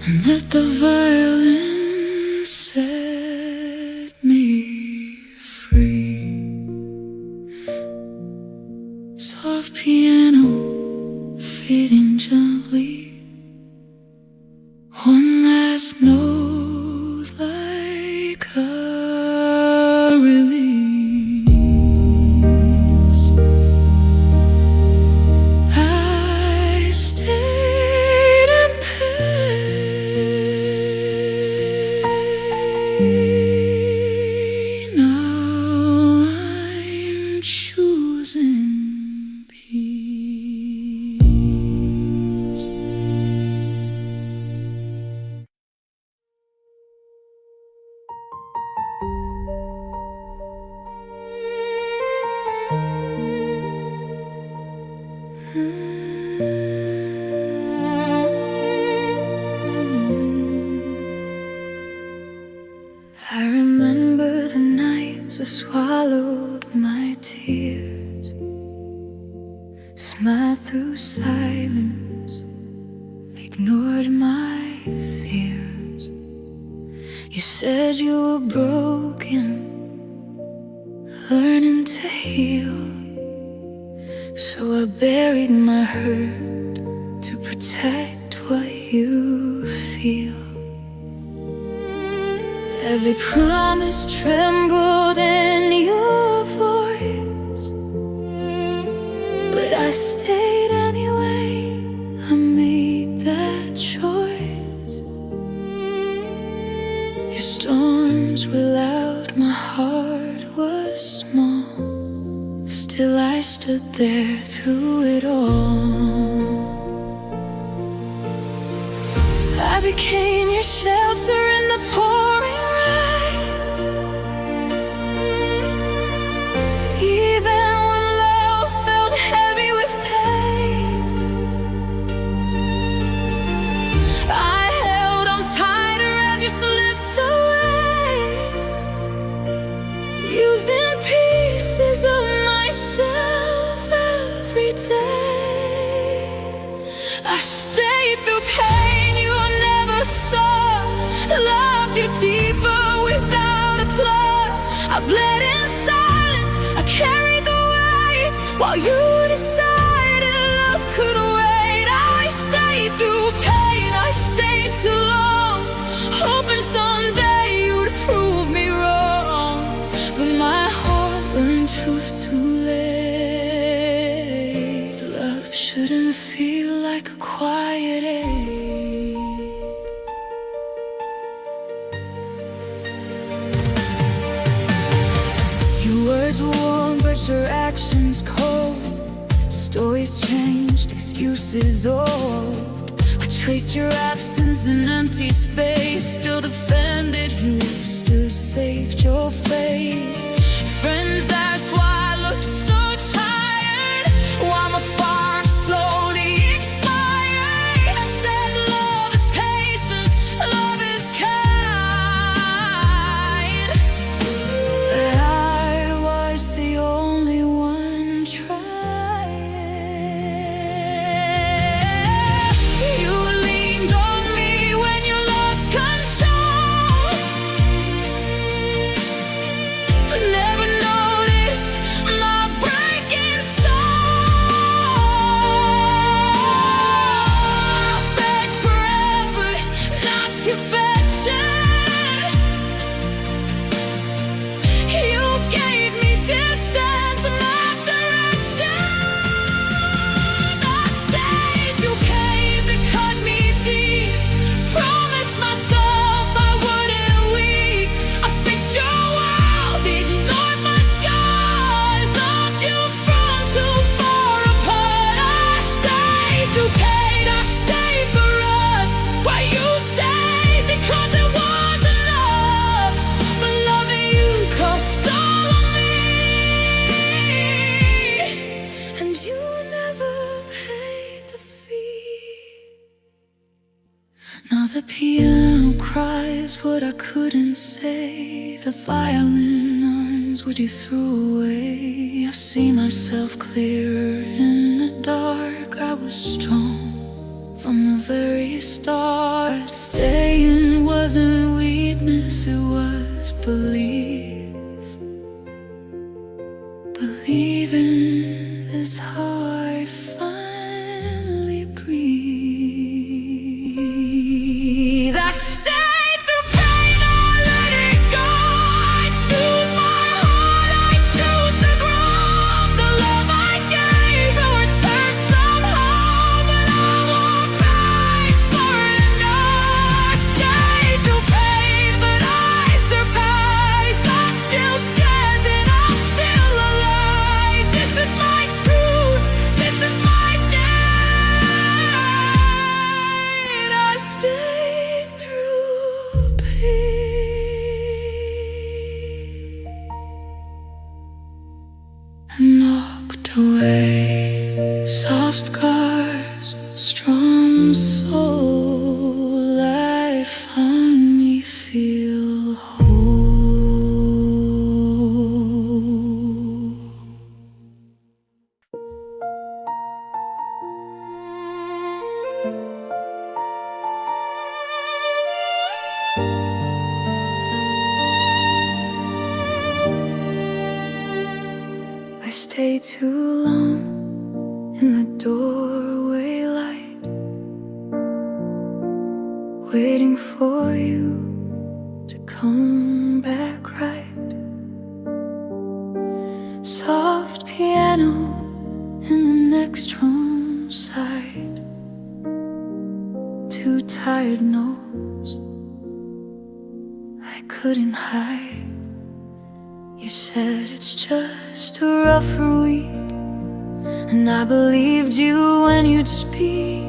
and let the violin set me free. Soft piano fading gently. One last note like a release. I stayed in pain. Now I'm choosing peace. I remember the nights I swallowed my tears, smiled through silence, ignored my fears. You said you were broken, learning to heal. So I buried my hurt to protect what you feel. Every promise trembled in your voice, but I stayed anyway. I made that choice. Your storms were loud, my heart was small. Still I stood there through it all. I became your shelter in the pouring rain. Even when love felt heavy with pain, I held on tighter as you slipped away, using pieces of myself every day. I stayed through pain you never saw, loved you deeper without applause. I bled in silence, I carried the weight while you decided love could wait. I stayed through pain, I stayed too long, hoping someday you'd prove me wrong. But my heart learned truth too late. Love shouldn't feel like a quiet ache. Your words were warm, but your actions cold. Stories changed, excuses old. I traced your absence in empty space, still defended you, still saved your face. Friends asked why I looked so tired, why my spark slowly expired. I said love is patient, love is kind, but I was the only one trying. You leaned on me when you lost control. words what I couldn't say, the violin arms what you threw away. I see myself clearer in the dark. I was strong from the very start. Staying wasn't weakness, it was belief. Believing this heart finally breathe. I stayed through pain, I let it go. I choose my heart, I choose to grow. The love I gave will return somehow, but I won't beg for it, no. I stayed through pain, but I survived. I'm still scared that I'm still alive. This is my truth, this is my night. I stayed through pain and knocked away soft scars, strong soul. I found me feel whole. I stayed too long in the doorway light, waiting for you to come back right. Soft piano in the next room side, two tired notes I couldn't hide. You said it's just a rougher week, and I believed you when you'd speak.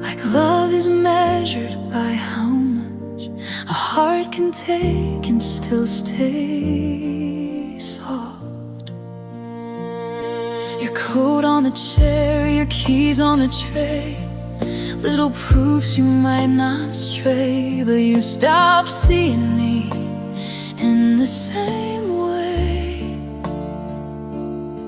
Like love is measured by how much a heart can take and still stay soft. Your coat on the chair, your keys on the tray, little proofs you might not stray. But you stopped seeing me in the same way.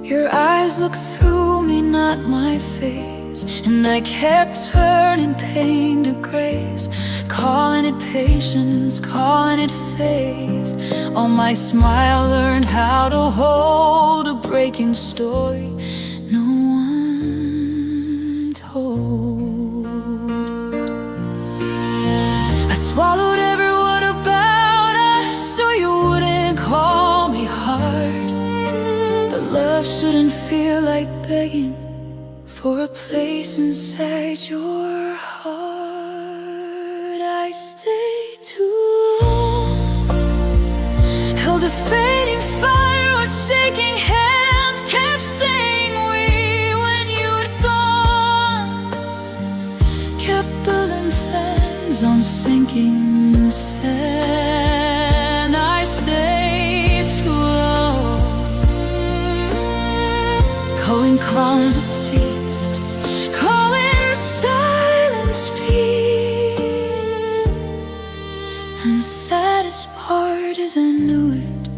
Your eyes look through me, not my face, and I kept turning pain to grace, calling it patience, calling it faith. On my smile learned how to hold a breaking story no one told. I swallowed every word about us so you wouldn't call me hard. But love shouldn't feel like begging for a place inside your heart. I stayed too long, held a fading fire on shaking hands, kept saying we when you'd gone, kept building fans on sinking sand. I stayed too long, calling crumbs a feast, calling silence peace. And the saddest part is I knew it,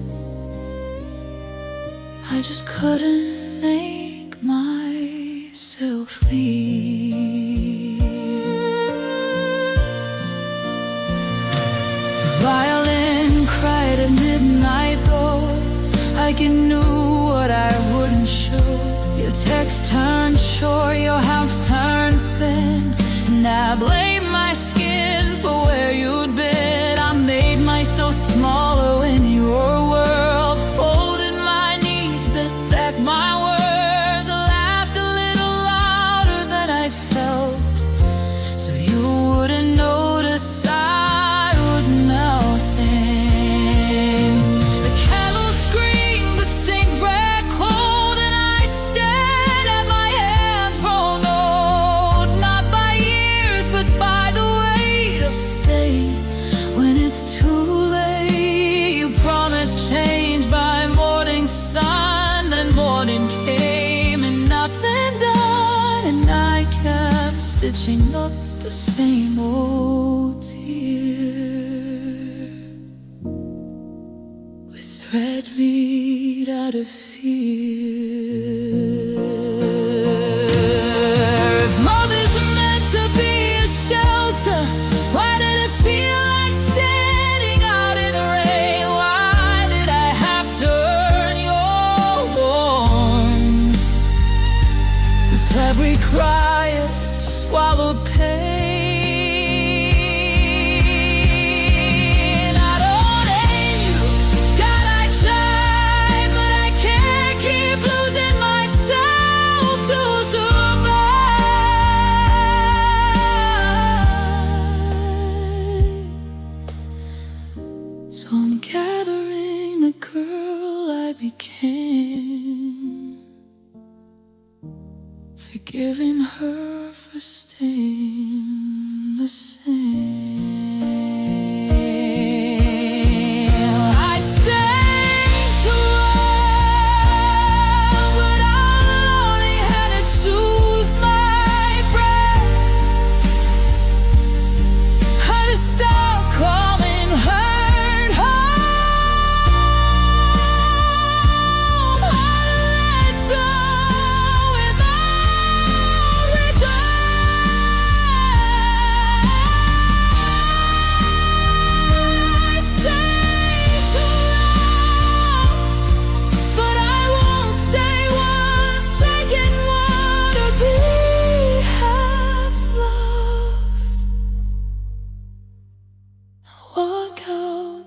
I just couldn't make myself leave. The violin cried at midnight though, like it knew what I wouldn't show. Your text turned short, your house turned thin, and I blame my skin for where you'd been. I made myself smaller in your world, folded my knees, bent back my words, laughed a little louder than I felt, so you wouldn't notice I was now sane. The kettle screamed, the sink ran cold, and I stared at my hands grown old, not by years but by the weight of staying when it's too late. You promised change by morning sun, then morning came and nothing done, and I kept stitching up the same old tears. retreat out of fear. If love is meant to be a shelter, why did it feel like standing out in the rain? Why did I have to earn your warmth? With every cry, I swallowed pain. So I'm gathering the girl I became, forgiving her for staying the same. I stayed too long, but I only had to choose my breath. Had to stop calling her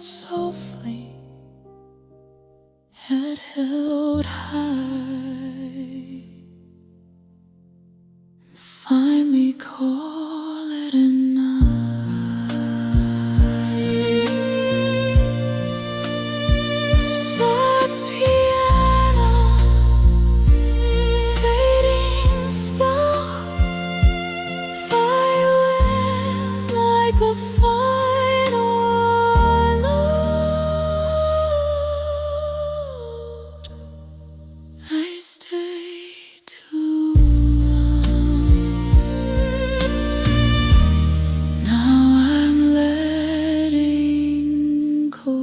soulfully, head held high, finally call it a night. Soft piano, fading star, violin like the final. I stay too long. Now I'm letting go.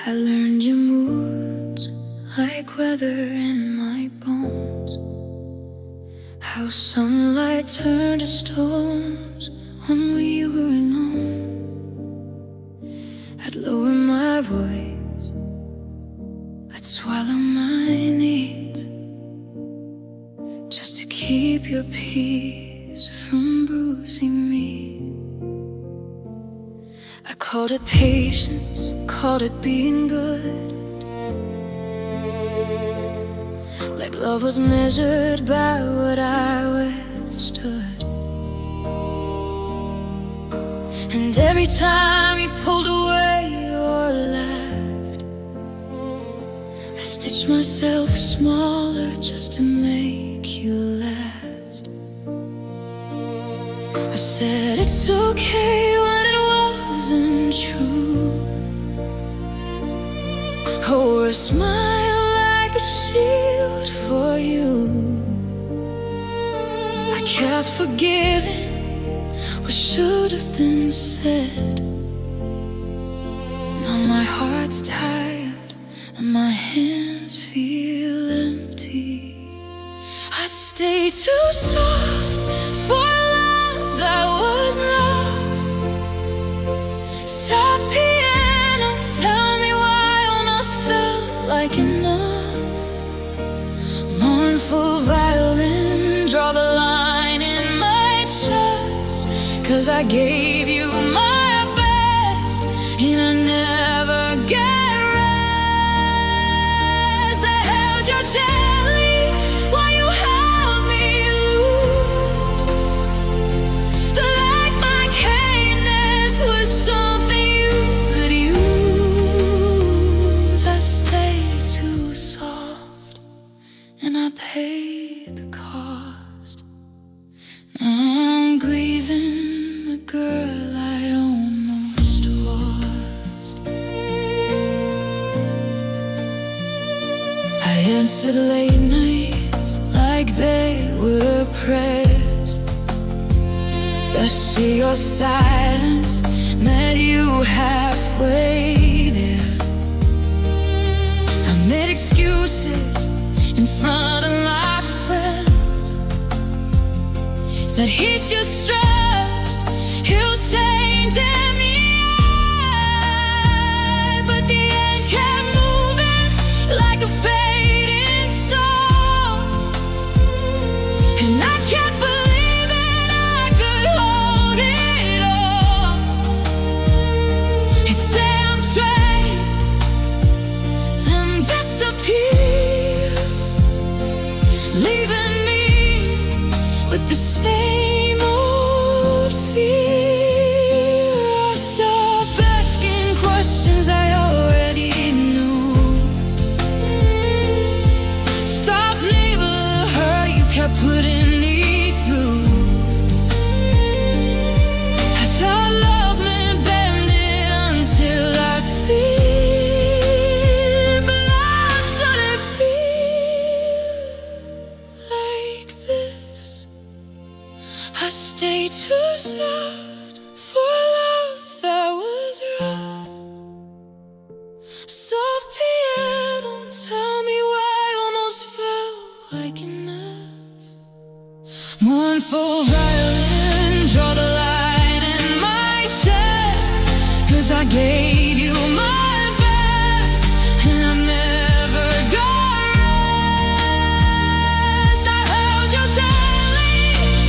I learned your moods like weather in my bones, how sunlight turned to stones when we were alone. I'd lower my voice, I'd swallow my needs, just to keep your peace from bruising me. I called it patience, called it being good, like love was measured by what I withstood. And every time you pulled away or laughed, I stitched myself smaller just to make you last. I said it's okay when it wasn't true. I wore a smile like a shield for you. I kept forgiving what should have been said. Now my heart's tired and my hands feel empty. I stayed too soft for love that was love. Soft piano, tell me why almost felt like enough. Mournful violin, draw the line in my chest, 'cause I gave you my best and I never get rest. I held your jelly while you held me loose, like my cat. answered late nights like they were prayers. I see your silence met you halfway there. I made excuses in front of my friends, said he's just stressed, he'll change in the eye. But the end kept moving like a fading song, and I kept believing I could hold it all. He said I'm trained and disappear, leaving me with the same old fear. I stopped asking questions I already knew, stopped labeling her you kept putting me through. I thought love meant bending until I feel, but love shouldn't feel like this. I stayed too soft for love that was rough. Soft piano, tell me why almost felt like enough. Mournful violin, draw the line in my chest, 'cause I gave you my best, and I never got rest. I held you gently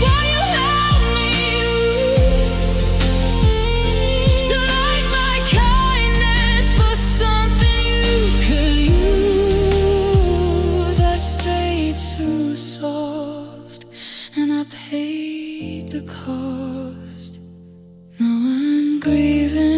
while you held me loose, like my kindness was something you could use. I stayed too soft and I paid the cost. Now I'm grieving